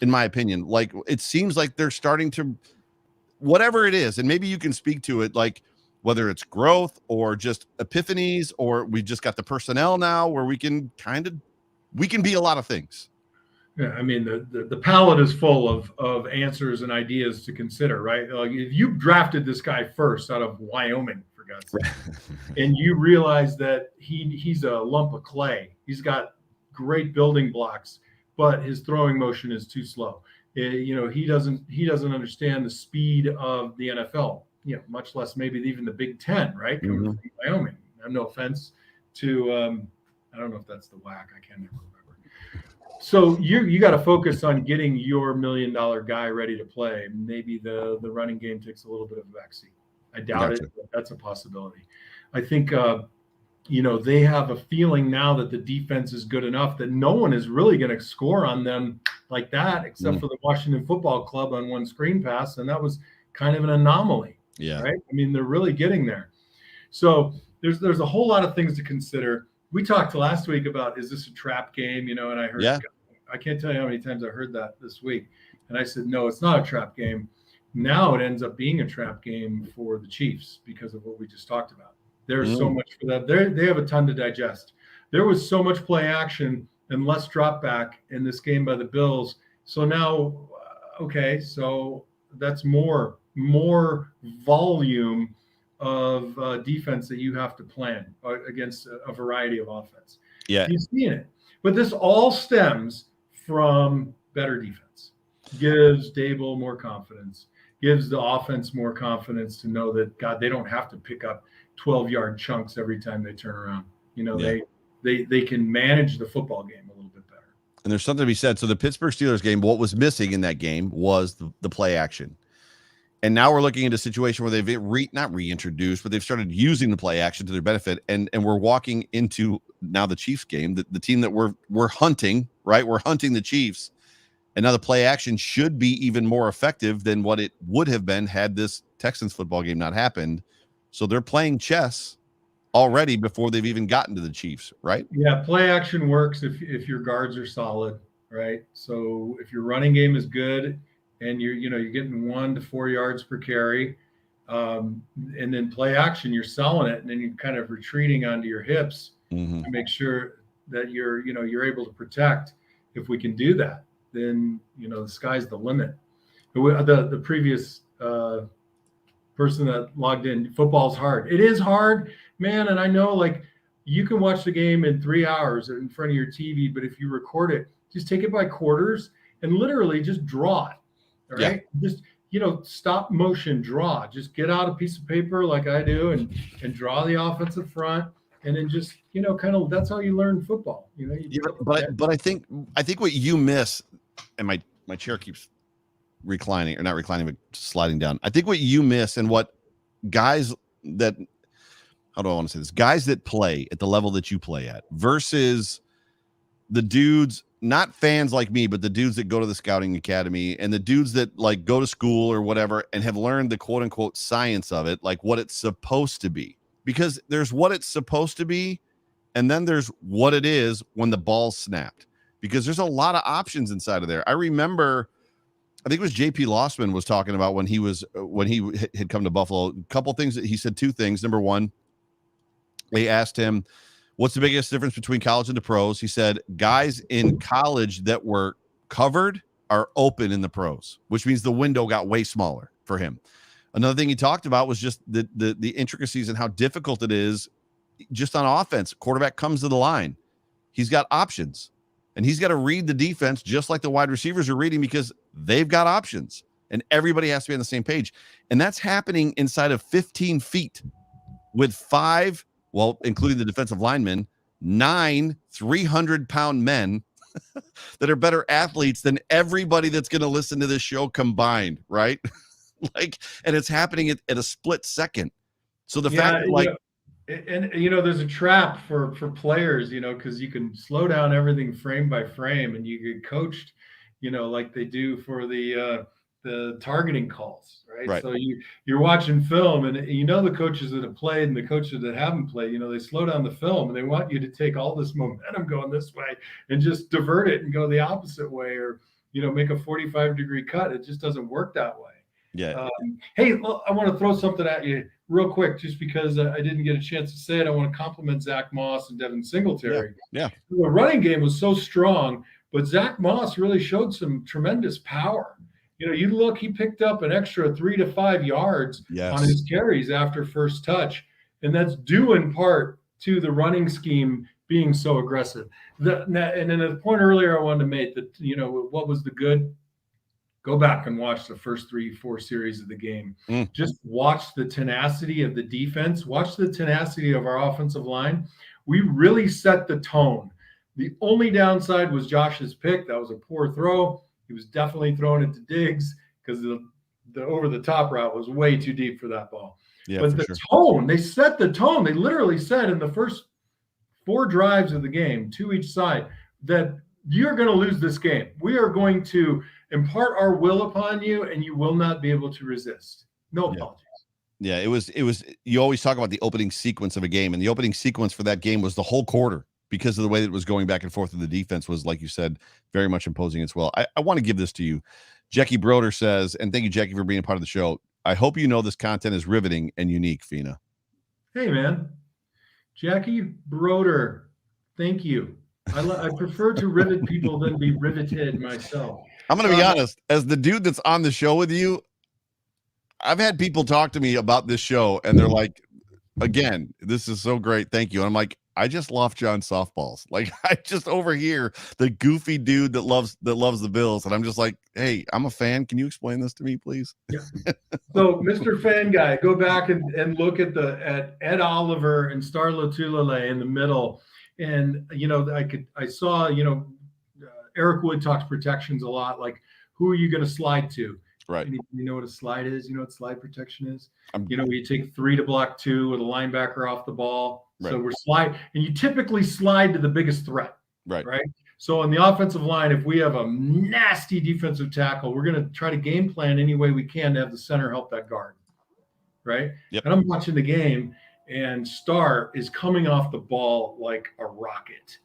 in my opinion. Like, it seems like they're starting to, whatever it is, and maybe you can speak to it, like whether it's growth or just epiphanies, or we just got the personnel now where we can be a lot of things. Yeah, I mean, the palette is full of answers and ideas to consider, right? Like, if you drafted this guy first out of Wyoming, for God's sake, and you realize that he's a lump of clay, he's got great building blocks, but his throwing motion is too slow. He doesn't understand the speed of the NFL, much less maybe even the Big Ten, right? Coming from Wyoming. I have no offense to, I don't know if that's the WAC. I can't remember. So you got to focus on getting your $1 million guy ready to play. Maybe the running game takes a little bit of a backseat. I doubt it, but that's a possibility. I think they have a feeling now that the defense is good enough that no one is really going to score on them like that, except for the Washington Football Club on one screen pass, and that was kind of an anomaly. Yeah. Right. I mean, they're really getting there. So there's a whole lot of things to consider. We talked last week about, is this a trap game? And I heard, I can't tell you how many times I heard that this week. And I said, no, it's not a trap game. Now it ends up being a trap game for the Chiefs because of what we just talked about. There's so much for that. They have a ton to digest. There was so much play action and less drop back in this game by the Bills. So now, so that's more volume of defense that you have to plan against a variety of offense. Yeah. You've seen it. But this all stems from better defense. Gives Daboll more confidence. Gives the offense more confidence to know that, God, they don't have to pick up 12-yard chunks every time they turn around. They can manage the football game a little bit better. And there's something to be said. So the Pittsburgh Steelers game, what was missing in that game was the play action. And now we're looking at a situation where they've not reintroduced, but they've started using the play action to their benefit. And we're walking into now the Chiefs game, the team that we're hunting, right? We're hunting the Chiefs. And now the play action should be even more effective than what it would have been had this Texans football game not happened. So they're playing chess already before they've even gotten to the Chiefs, right? Yeah, play action works if your guards are solid. right? So if your running game is good and you're getting 1 to 4 yards per carry, and then play action, you're selling it, and then you're kind of retreating onto your hips Mm-hmm. to make sure that you're able to protect. If we can do that, then the sky's the limit. The previous person that logged in, football's hard. It is hard, man. And I know, like, you can watch the game in 3 hours in front of your TV, but if you record it, just take it by quarters and literally just draw it. All right. Yeah. Just, stop motion draw. Just get out a piece of paper like I do and draw the offensive front. And then just, kind of, that's how you learn football. But I think what you miss, and my chair keeps reclining, or not reclining, but sliding down. I think what you miss, and what guys that, how do I want to say this? Guys that play at the level that you play at versus the dudes, not fans like me, but the dudes that go to the scouting academy and the dudes that like go to school or whatever and have learned the quote unquote science of it, like what it's supposed to be. Because there's what it's supposed to be, and then there's what it is when the ball's snapped. Because there's a lot of options inside of there. I remember, I think it was JP Lossman was talking about when he had come to Buffalo. A couple things that he said, 2 things. Number one, they asked him, what's the biggest difference between college and the pros? He said, guys in college that were covered are open in the pros, which means the window got way smaller for him. Another thing he talked about was just the intricacies and how difficult it is just on offense. Quarterback comes to the line. He's got options, and he's got to read the defense just like the wide receivers are reading, because they've got options, and everybody has to be on the same page. And that's happening inside of 15 feet with 5, well, including the defensive linemen, 9 300-pound men that are better athletes than everybody that's going to listen to this show combined, right? Like, and it's happening at a split second. So the fact that, like, there's a trap for players, because you can slow down everything frame by frame, and you get coached, like they do for the targeting calls, right? So you're watching film, and the coaches that have played and the coaches that haven't played, they slow down the film and they want you to take all this momentum going this way and just divert it and go the opposite way, or make a 45-degree cut. It just doesn't work that way. Yeah. Hey, I want to throw something at you real quick, just because I didn't get a chance to say it. I want to compliment Zach Moss and Devin Singletary. Yeah. The running game was so strong, but Zach Moss really showed some tremendous power. You look, he picked up an extra 3 to 5 yards on his carries after first touch, and that's due in part to the running scheme being so aggressive. And then the point earlier I wanted to make, that what was the good? Go back and watch the first 3-4 series of the game. Just watch the tenacity of the defense. Watch the tenacity of our offensive line. We really set the tone. The only downside was Josh's pick. That was a poor throw. He was definitely throwing it to Diggs, because the over-the-top route was way too deep for that ball. Yeah, but the tone, they set the tone. They literally said in the first 4 drives of the game, 2 each side, that you're going to lose this game. We are going to impart our will upon you, and you will not be able to resist. No apologies. Yeah, it was, you always talk about the opening sequence of a game, and the opening sequence for that game was the whole quarter, because of the way that it was going back and forth, and the defense was, like you said, very much imposing as well. I want to give this to you. Jackie Broder says, and thank you, Jackie, for being a part of the show, I hope you know this content is riveting and unique, Fina. Hey, man. Jackie Broder, thank you. I prefer to rivet people than be riveted myself. I'm going to be honest. As the dude that's on the show with you, I've had people talk to me about this show, and they're like, again, this is so great. Thank you. And I'm like, I just love John softballs. Like, I just overhear the goofy dude that loves the Bills. And I'm just like, hey, I'm a fan. Can you explain this to me, please? Yeah. So, Mr. Fan Guy, go back and look at Ed Oliver and Star Lotulelei in the middle. And, I saw, Eric Wood talks protections a lot. Like, who are you going to slide to? Right. You know what a slide is? You know what slide protection is? You take 3 to block 2 with a linebacker off the ball. Right. So we're slide, and you typically slide to the biggest threat. Right. So on the offensive line, if we have a nasty defensive tackle, we're going to try to game plan any way we can to have the center help that guard. Right. Yep. And I'm watching the game, and Star is coming off the ball like a rocket.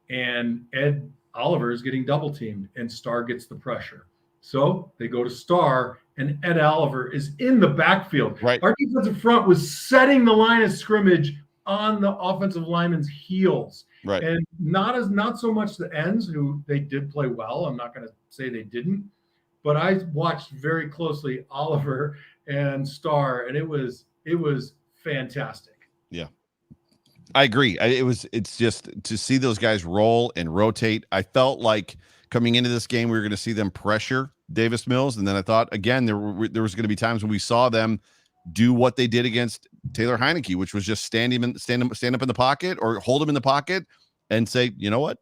And Ed Oliver is getting double teamed and Star gets the pressure. So they go to Star and Ed Oliver is in the backfield. Right. Our defensive front was setting the line of scrimmage on the offensive lineman's heels. Right. And not so much the ends, who they did play well. I'm not going to say they didn't, but I watched very closely Oliver and Star, and it was fantastic. Yeah. I agree. It's just to see those guys roll and rotate. I felt like coming into this game, we were going to see them pressure Davis Mills. And then I thought, again, there was going to be times when we saw them do what they did against Taylor Heineke, which was just stand up in the pocket or hold him in the pocket and say, you know what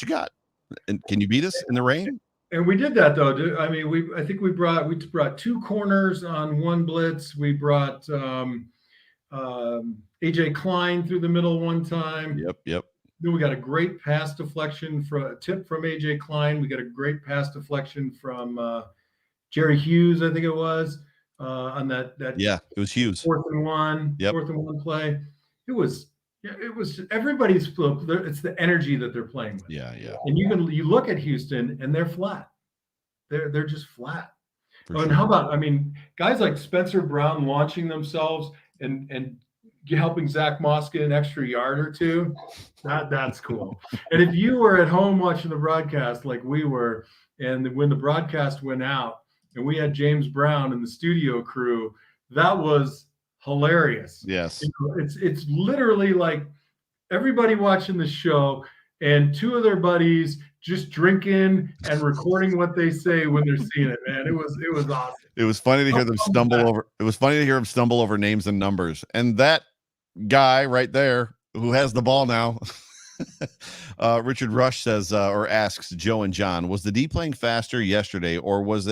you got? And can you beat us in the rain? And we did that, though. I mean, I think we brought two corners on one blitz. We brought AJ Klein through the middle one time. Yep. Then we got a great pass deflection from a tip from AJ Klein. We got a great pass deflection from Jerry Hughes, I think it was, on that. Yeah, it was Hughes. 4th and 1. Yep. 4th and 1 play. It was everybody's. It's the energy that they're playing with. Yeah. And you look at Houston and they're flat. They're just flat. Sure. And how about, I mean, guys like Spencer Brown launching themselves and helping Zach Moss get an extra yard or two. That's cool. And if you were at home watching the broadcast like we were, and when the broadcast went out and we had James Brown and the studio crew, that was hilarious. Yes. It's literally like everybody watching the show and two of their buddies just drinking and recording what they say when they're seeing it, man. It was awesome. It was funny to hear them stumble over names and numbers. And that guy right there who has the ball now, Richard Rush says or asks Joe and John, was the D playing faster yesterday, or was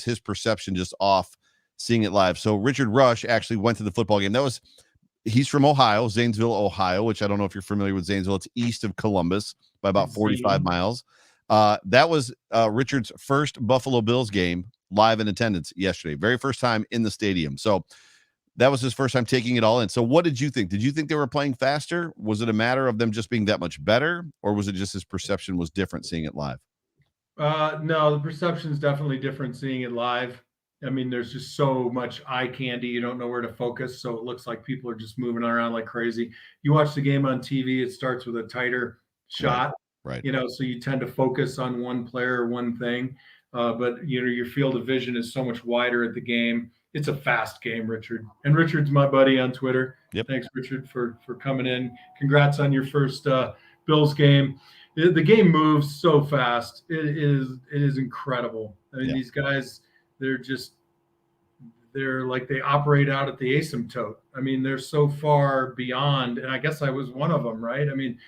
his perception just off seeing it live? So Richard Rush actually went to the football game. He's from Ohio, Zanesville, Ohio, which I don't know if you're familiar with Zanesville. It's east of Columbus by about 45 miles. That was Richard's first Buffalo Bills game live in attendance yesterday. Very first time in the stadium. So that was his first time taking it all in. So what did you think? Did you think they were playing faster? Was it a matter of them just being that much better? Or was it just his perception was different seeing it live? No, the perception is definitely different seeing it live. I mean, there's just so much eye candy. You don't know where to focus. So it looks like people are just moving around like crazy. You watch the game on TV, it starts with a tighter shot, right? So you tend to focus on one player, one thing. But, your field of vision is so much wider at the game. It's a fast game, Richard. And Richard's my buddy on Twitter. Yep. Thanks, Richard, for coming in. Congrats on your first Bills game. The game moves so fast. It is incredible. I mean, These guys, they're like they operate out at the asymptote. I mean, they're so far beyond, and I guess I was one of them, right? I mean,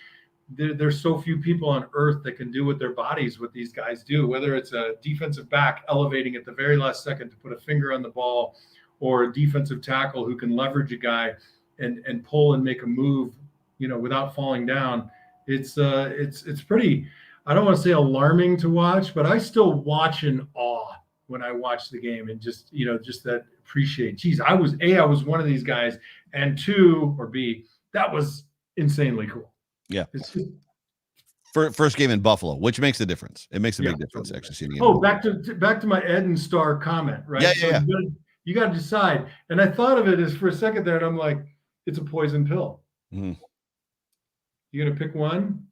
there's so few people on earth that can do with their bodies what these guys do, whether it's a defensive back elevating at the very last second to put a finger on the ball, or a defensive tackle who can leverage a guy and pull and make a move, without falling down. It's pretty, I don't want to say alarming to watch, but I still watch in awe when I watch the game, and just that appreciate. Geez, I was one of these guys, and two, or B, that was insanely cool. Yeah. First game in Buffalo, which makes a difference. It makes a big difference actually seeing it. Back to my Ed and Star comment, right? Yeah. You got to decide. And I thought of it as for a second there, and I'm like, it's a poison pill. Mm-hmm. You're gonna pick one,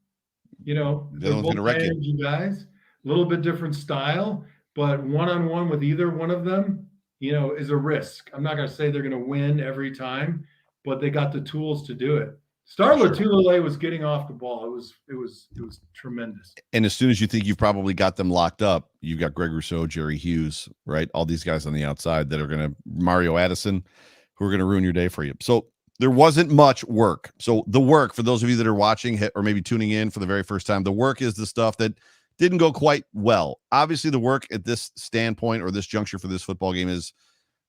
the other one's gonna wreck you. You guys, a little bit different style, but one-on-one with either one of them, is a risk. I'm not gonna say they're gonna win every time, but they got the tools to do it. Star Lotulelei was getting off the ball. It was tremendous. And as soon as you think you've probably got them locked up, you've got Greg Rousseau, Jerry Hughes, right? All these guys on the outside that are going to Mario Addison, who are going to ruin your day for you. So there wasn't much work. So the work, for those of you that are watching or maybe tuning in for the very first time, the work is the stuff that didn't go quite well. Obviously, the work at this standpoint or this juncture for this football game is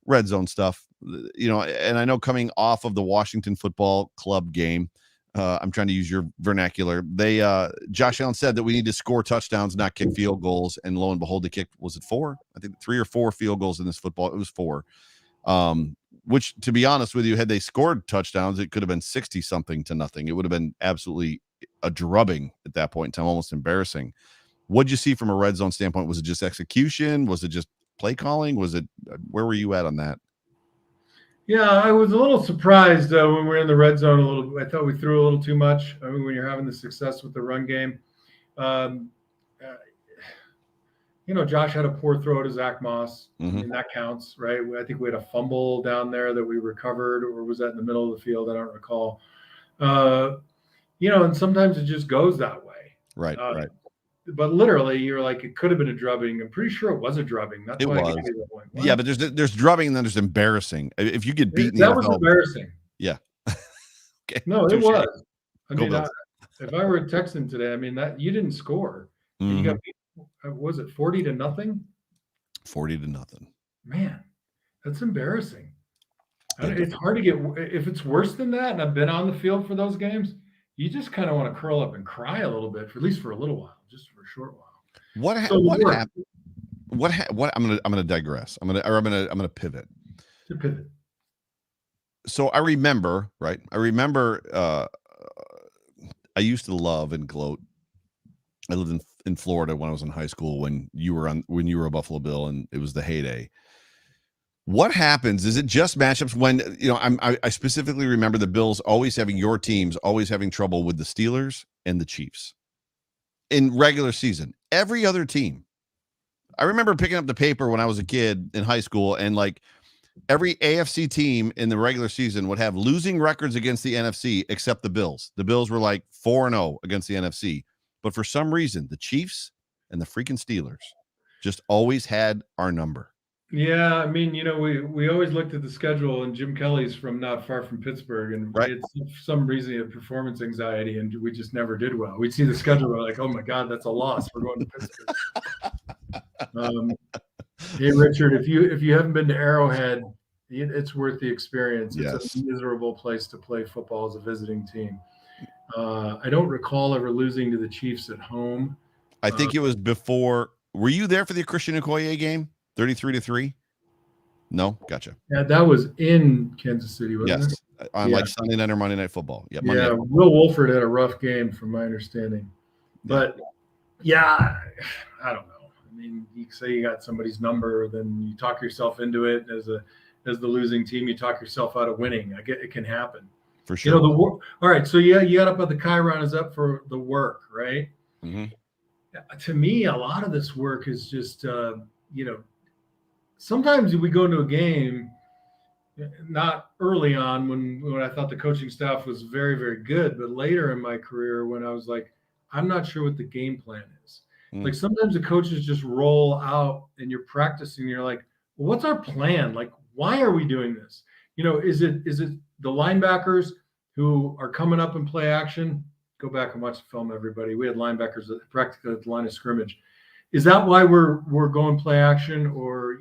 red zone stuff. And I know coming off of the Washington Football Club game, I'm trying to use your vernacular. Josh Allen said that we need to score touchdowns, not kick field goals. And lo and behold, they kicked, was it 4? I think 3 or 4 field goals in this football. It was 4. Which, to be honest with you, had they scored touchdowns, it could have been 60-something to nothing. It would have been absolutely a drubbing at that point in time, almost embarrassing. What'd you see from a red zone standpoint? Was it just execution? Was it just play calling? Was it, where were you at on that? Yeah, I was a little surprised when we were in the red zone a little. I thought we threw a little too much. I mean, when you're having the success with the run game, Josh had a poor throw to Zach Moss. Mm-hmm. I mean, that counts, right? I think we had a fumble down there that we recovered, or was that in the middle of the field? I don't recall. And sometimes it just goes that way. Right, right. But literally, you're like, it could have been a drubbing. I'm pretty sure it was a drubbing. That's why I gave you the point. Yeah, but there's drubbing and then there's embarrassing. If you get beaten, that was embarrassing. Yeah. Okay. No, it was. I mean, if I were a Texan today, I mean, that you didn't score. Mm-hmm. You got beat, was it 40-0? 40-0. Man, that's embarrassing. It's hard to get. If it's worse than that, and I've been on the field for those games, you just kind of want to curl up and cry a little bit, for at least for a little while, just for a short while. What happened? I'm gonna digress. I'm gonna pivot. To pivot. So I remember, right? I used to love and gloat. I lived in Florida when I was in high school, when you were a Buffalo Bill, and it was the heyday. What happens? Is it just matchups when, I specifically remember the Bills always having trouble with the Steelers and the Chiefs in regular season. Every other team. I remember picking up the paper when I was a kid in high school, and like every AFC team in the regular season would have losing records against the NFC except the Bills. The Bills were like 4-0 against the NFC. But for some reason, the Chiefs and the freaking Steelers just always had our number. Yeah, I mean, we always looked at the schedule, and Jim Kelly's from not far from Pittsburgh, and right. For some reason he had performance anxiety, and we just never did well. We'd see the schedule, we're like, oh my God, that's a loss. We're going to Pittsburgh. Hey, Richard, if you haven't been to Arrowhead, it's worth the experience. It's a miserable place to play football as a visiting team. I don't recall ever losing to the Chiefs at home. I think it was before. Were you there for the Christian Okoye game? 33-3? No? Gotcha. Yeah, that was in Kansas City, wasn't it? On like Sunday night or Monday Night Football. Yeah, Will Wolford had a rough game from my understanding. But, I don't know. I mean, you say you got somebody's number, then you talk yourself into it. As the losing team, you talk yourself out of winning. I get it can happen. For sure. All right, so you got up at the Chiron is up for the work, right? Mm-hmm. To me, a lot of this work is just, sometimes we go into a game, not early on when I thought the coaching staff was very, very good, but later in my career when I was like, I'm not sure what the game plan is. Like sometimes the coaches just roll out and you're practicing, and you're like, well, what's our plan? Like, why are we doing this? Is it the linebackers who are coming up and play action? Go back and watch the film, everybody. We had linebackers practically at the line of scrimmage. Is that why we're going play action, or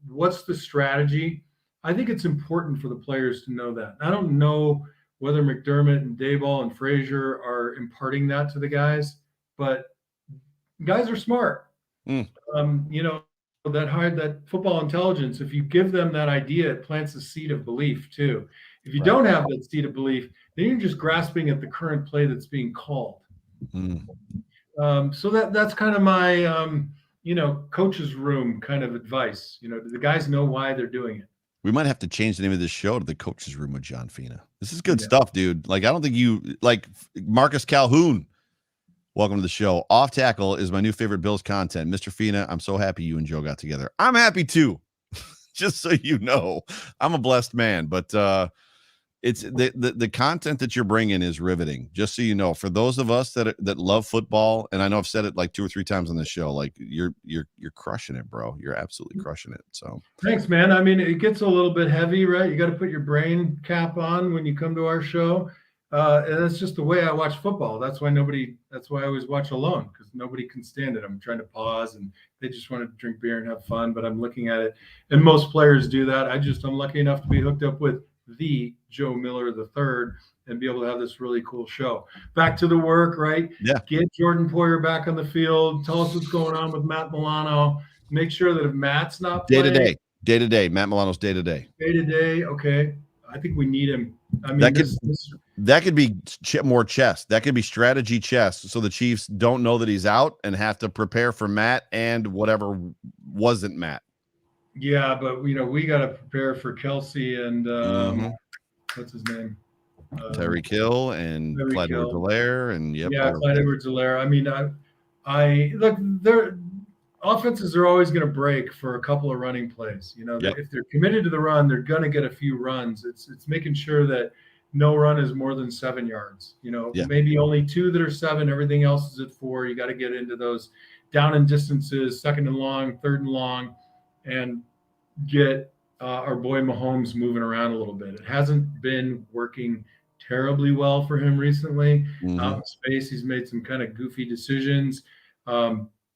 what's the strategy? I think it's important for the players to know that. I don't know whether McDermott and Daboll and Frazier are imparting that to the guys, but guys are smart. That football intelligence, if you give them that idea, it plants a seed of belief too. If you don't have that seed of belief, then you're just grasping at the current play that's being called. So that's kind of my, coach's room kind of advice. Do the guys know why they're doing it? We might have to change the name of this show to the Coach's Room with John Fina. This is good stuff, dude. Like, I don't think you like Marcus Calhoun. Welcome to the show. Off Tackle is my new favorite Bills content. Mr. Fina, I'm so happy you and Joe got together. I'm happy too. Just so you know, I'm a blessed man, but it's the content that you're bringing is riveting. Just so you know, for those of us that love football, and I know I've said it like 2 or 3 times on this show, like you're crushing it, bro. You're absolutely crushing it. So thanks, man. I mean, it gets a little bit heavy, right? You got to put your brain cap on when you come to our show. And that's just the way I watch football. That's why I always watch alone, because nobody can stand it. I'm trying to pause and they just want to drink beer and have fun, but I'm looking at it. And most players do that. I'm lucky enough to be hooked up with the Joe Miller III and be able to have this really cool show. Back to the work, right? Yeah. Get Jordan Poyer back on the field. Tell us what's going on with Matt Milano. Make sure that if Matt's not playing. Day to day. Matt Milano's day to day. Day to day. Okay. I think we need him I mean, that could be more chess. That could be strategy chess. So the Chiefs don't know that he's out and have to prepare for Matt and whatever wasn't Matt. Yeah, but we got to prepare for Kelsey and what's his name? Tyreek Hill and Clyde Edwards-Helaire and Clyde Edwards-Helaire. I mean, I look, their offenses are always going to break for a couple of running plays. If they're committed to the run, they're going to get a few runs. It's making sure that no run is more than 7 yards. Maybe only 2 that are 7. Everything else is at 4. You got to get into those down and distances, 2nd and long, 3rd and long, and get our boy Mahomes moving around a little bit. It hasn't been working terribly well for him recently. Out in space, he's made some kind of goofy decisions.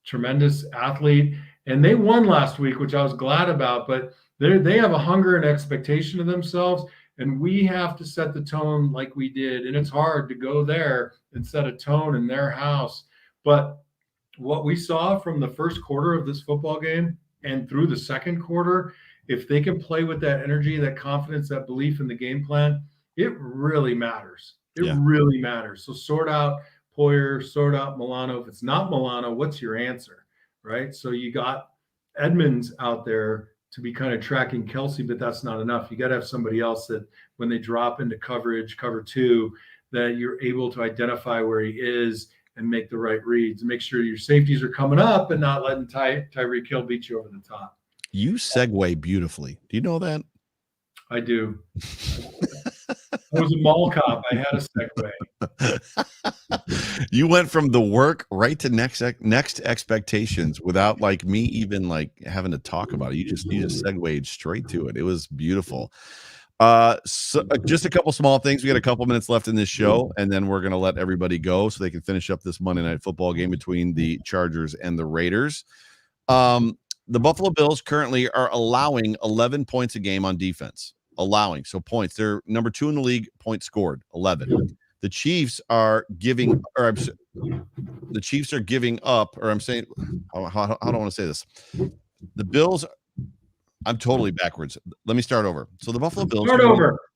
Tremendous athlete, and they won last week, which I was glad about. But they have a hunger and expectation of themselves, and we have to set the tone like we did. And it's hard to go there and set a tone in their house. But what we saw from the first quarter of this football game and through the second quarter, if they can play with that energy, that confidence, that belief in the game plan, it really matters. It really matters. So sort out Poyer, sort out Milano. If it's not Milano, what's your answer, right? So you got Edmonds out there to be kind of tracking Kelsey, but that's not enough. You got to have somebody else that when they drop into coverage, cover 2, that you're able to identify where he is and make the right reads. Make sure your safeties are coming up and not letting Tyreek Hill beat you over the top. You segue beautifully. Do you know that? I do. I was a mall cop. I had a segue. You went from the work right to next expectations without me even having to talk about it. You just segued straight to it. It was beautiful. So just a couple small things. We got a couple minutes left in this show, and then we're going to let everybody go so they can finish up this Monday Night Football game between the Chargers and the Raiders. The Buffalo Bills currently are allowing 11 points a game on defense. So points. They're number 2 in the league, points scored, 11. The Chiefs are giving up, or I'm saying, how do I want to say this? The Bills, I'm totally backwards. Let me start over. So the Buffalo Bills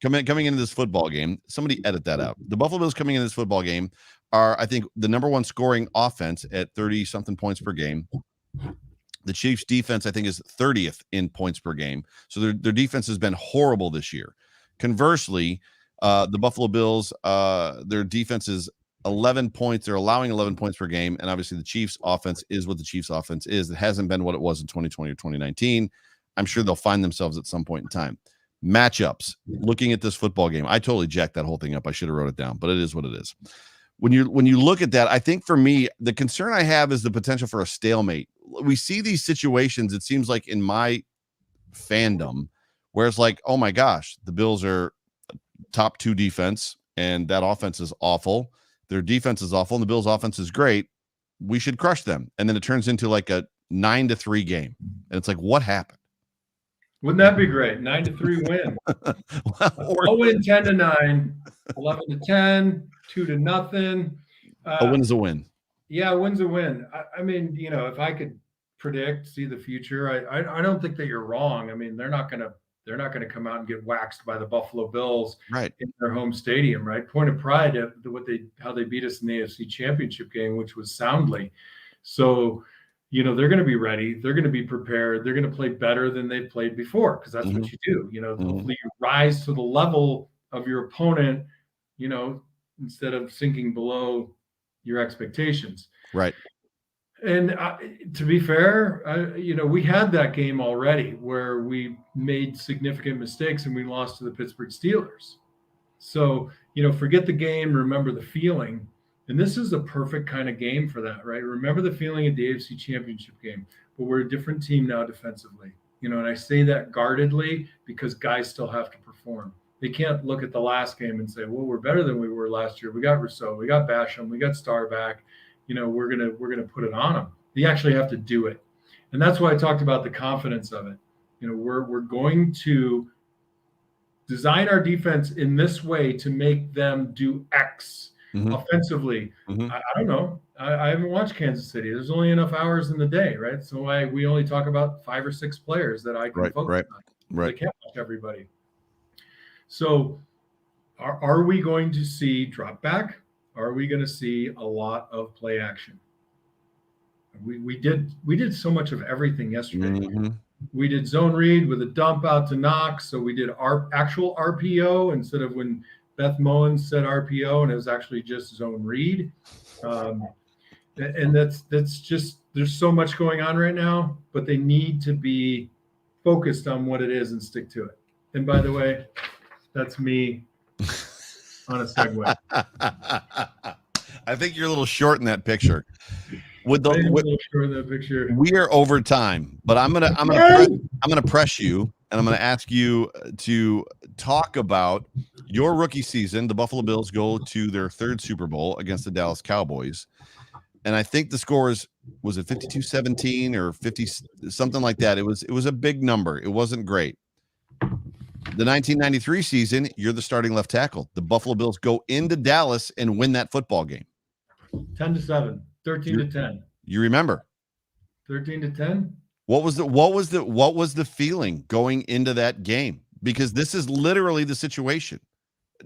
coming into this football game, somebody edit that out. The Buffalo Bills coming into this football game are, I think, the number 1 scoring offense at 30-something points per game. The Chiefs' defense, I think, is 30th in points per game. So their defense has been horrible this year. Conversely, the Buffalo Bills, their defense is 11 points. They're allowing 11 points per game. And obviously the Chiefs' offense is what the Chiefs' offense is. It hasn't been what it was in 2020 or 2019. I'm sure they'll find themselves at some point in time. Matchups, looking at this football game, I totally jacked that whole thing up. I should have wrote it down, but it is what it is. When you look at that, I think for me, the concern I have is the potential for a stalemate. We see these situations, it seems like in my fandom, where it's like, oh my gosh, the Bills are top 2 defense and that offense is awful. Their defense is awful and the Bills offense is great. We should crush them. And then it turns into like a 9-3 game. And it's like, what happened? Wouldn't that be great? 9-3 win. I'll win 10-9, 11-10, 2-0. A win is a win. Yeah, a win's a win. I mean, if I could see the future, I don't think that you're wrong. I mean, they're not gonna come out and get waxed by the Buffalo Bills in their home stadium, right? Point of pride at how they beat us in the AFC Championship game, which was soundly. So, they're going to be ready. They're going to be prepared. They're going to play better than they've played before because that's what you do. Hopefully you rise to the level of your opponent, instead of sinking below your expectations. Right. And to be fair, we had that game already where we made significant mistakes and we lost to the Pittsburgh Steelers. So, forget the game, remember the feeling. And this is a perfect kind of game for that, right? Remember the feeling of the AFC Championship game, but we're a different team now defensively. And I say that guardedly because guys still have to perform. They can't look at the last game and say, well, we're better than we were last year. We got Rousseau, we got Basham, we got Starback. We're gonna put it on them. They actually have to do it. And that's why I talked about the confidence of it. We're going to design our defense in this way to make them do X. Offensively. I don't know. I haven't watched Kansas City. There's only enough hours in the day, right? So we only talk about 5 or 6 players that I can focus on. Right. They can't watch everybody. So Are we going to see drop back? Are we going to see a lot of play action? We did so much of everything yesterday. Mm-hmm. We did zone read with a dump out to Knox. So we did our actual RPO instead of when Beth Moen said RPO and it was actually just zone read. And that's just, there's so much going on right now, but they need to be focused on what it is and stick to it. And by the way, that's me on a segue. I think you're a little short in that picture. A little short in that picture. We are over time, but I'm gonna press you, and I'm gonna ask you to talk about your rookie season. The Buffalo Bills go to their third Super Bowl against the Dallas Cowboys, and I think the score was it 52-17 or 50 something like that. It was a big number. It wasn't great. The 1993 season, you're the starting left tackle. The Buffalo Bills go into Dallas and win that football game. 10-7, 13-10. You remember? 13-10. What was the feeling going into that game? Because this is literally the situation.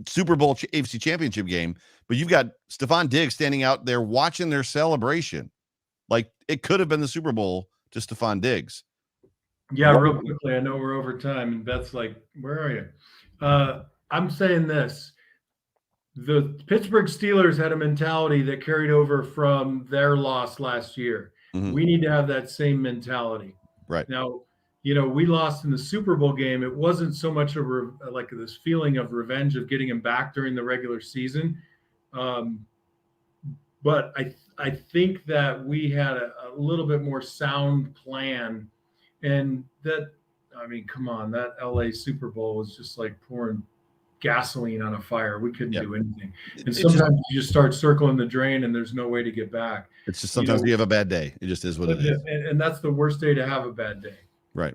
Super Bowl AFC Championship game, but you've got Stephon Diggs standing out there watching their celebration. Like it could have been the Super Bowl to Stephon Diggs. Yeah, real quickly. I know we're over time, and Beth's like, "Where are you?" I'm saying this: the Pittsburgh Steelers had a mentality that carried over from their loss last year. Mm-hmm. We need to have that same mentality. Right now, we lost in the Super Bowl game. It wasn't so much of like this feeling of revenge of getting him back during the regular season, but I think that we had a little bit more sound plan. And that, I mean, come on, that LA Super Bowl was just like pouring gasoline on a fire. We couldn't do anything. And sometimes you just start circling the drain and there's no way to get back. It's just sometimes you have a bad day. It just is what it is. And that's the worst day to have a bad day. Right.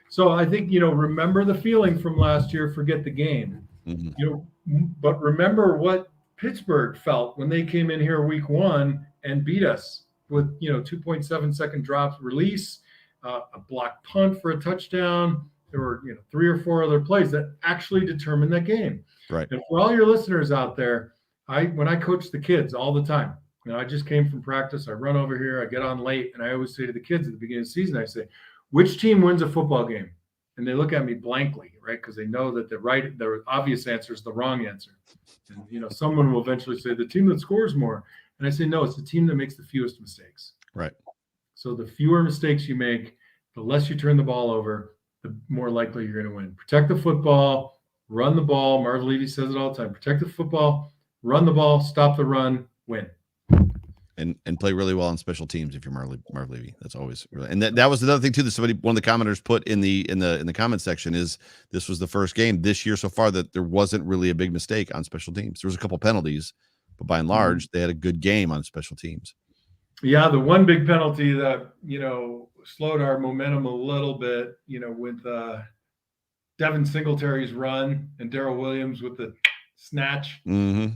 So I think, remember the feeling from last year, forget the game. Mm-hmm. But remember what Pittsburgh felt when they came in here week one and beat us with, 2.7 second drops release. A block punt for a touchdown. There were 3 or 4 other plays that actually determined that game. Right. And for all your listeners out there, when I coach the kids all the time, I just came from practice. I run over here. I get on late, and I always say to the kids at the beginning of the season, I say, "Which team wins a football game?" And they look at me blankly, right? Because they know that the obvious answer is the wrong answer. And someone will eventually say the team that scores more. And I say, no, it's the team that makes the fewest mistakes. Right. So the fewer mistakes you make, the less you turn the ball over, the more likely you're going to win. Protect the football, run the ball. Marv Levy says it all the time. Protect the football, run the ball, stop the run, win. And play really well on special teams if you're Marv Levy. That's always really, and that was another thing too that one of the commenters put in the comment section is this was the first game this year so far that there wasn't really a big mistake on special teams. There was a couple penalties, but by and large, they had a good game on special teams. Yeah, the one big penalty that, slowed our momentum a little bit, with Devin Singletary's run and Darrell Williams with the snatch, Mm-hmm.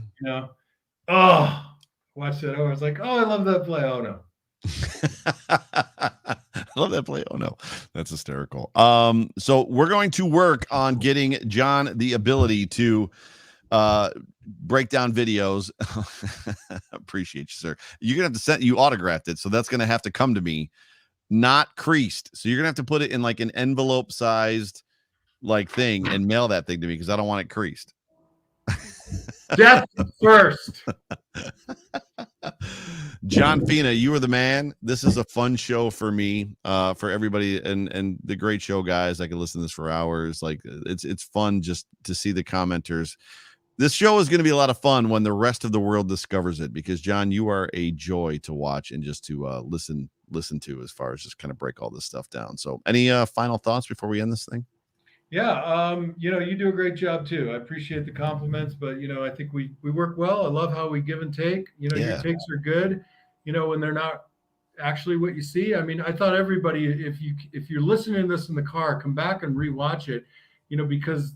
Watch that over. It's like, I love that play. Oh, no. I love that play. Oh, no. That's hysterical. So we're going to work on getting John the ability to break down videos. Appreciate you, sir. You're gonna have to send, you autographed it, so that's gonna have to come to me, not creased. So you're gonna have to put it in like an envelope sized like thing and mail that thing to me because I don't want it creased. Death first. John Fina, you are the man. This is a fun show for me, for everybody, and the great show, guys. I could listen to this for hours. Like it's fun just to see the commenters. This show is going to be a lot of fun when the rest of the world discovers it, because John, you are a joy to watch and just to listen to, as far as just kind of break all this stuff down. So any final thoughts before we end this thing? Yeah. You do a great job too. I appreciate the compliments, but I think we work well. I love how we give and take. Your takes are good, when they're not actually what you see. I mean, I thought everybody, if you're listening to this in the car, come back and rewatch it, because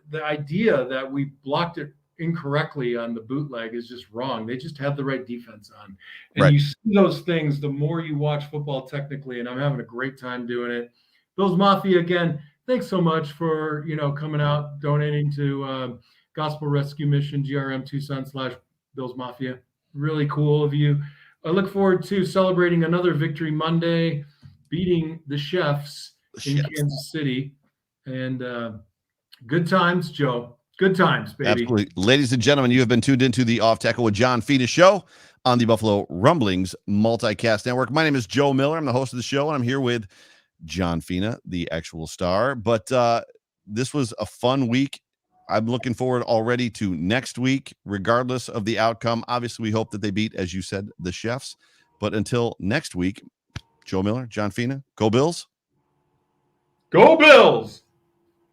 the idea that we blocked it incorrectly on the bootleg is just wrong. They just had the right defense on. And right. You see those things the more you watch football technically, and I'm having a great time doing it. Bills Mafia, again, thanks so much for, coming out, donating to Gospel Rescue Mission, GRM Tucson /Bills Mafia. Really cool of you. I look forward to celebrating another Victory Monday, beating the Chefs in Kansas City. And good times, Joe. Good times, baby. Absolutely. Ladies and gentlemen, you have been tuned into the Off Tackle with John Fina show on the Buffalo Rumblings Multicast Network. My name is Joe Miller. I'm the host of the show, and I'm here with John Fina, the actual star. But this was a fun week. I'm looking forward already to next week, regardless of the outcome. Obviously, we hope that they beat, as you said, the Chefs. But until next week, Joe Miller, John Fina, go Bills. Go Bills!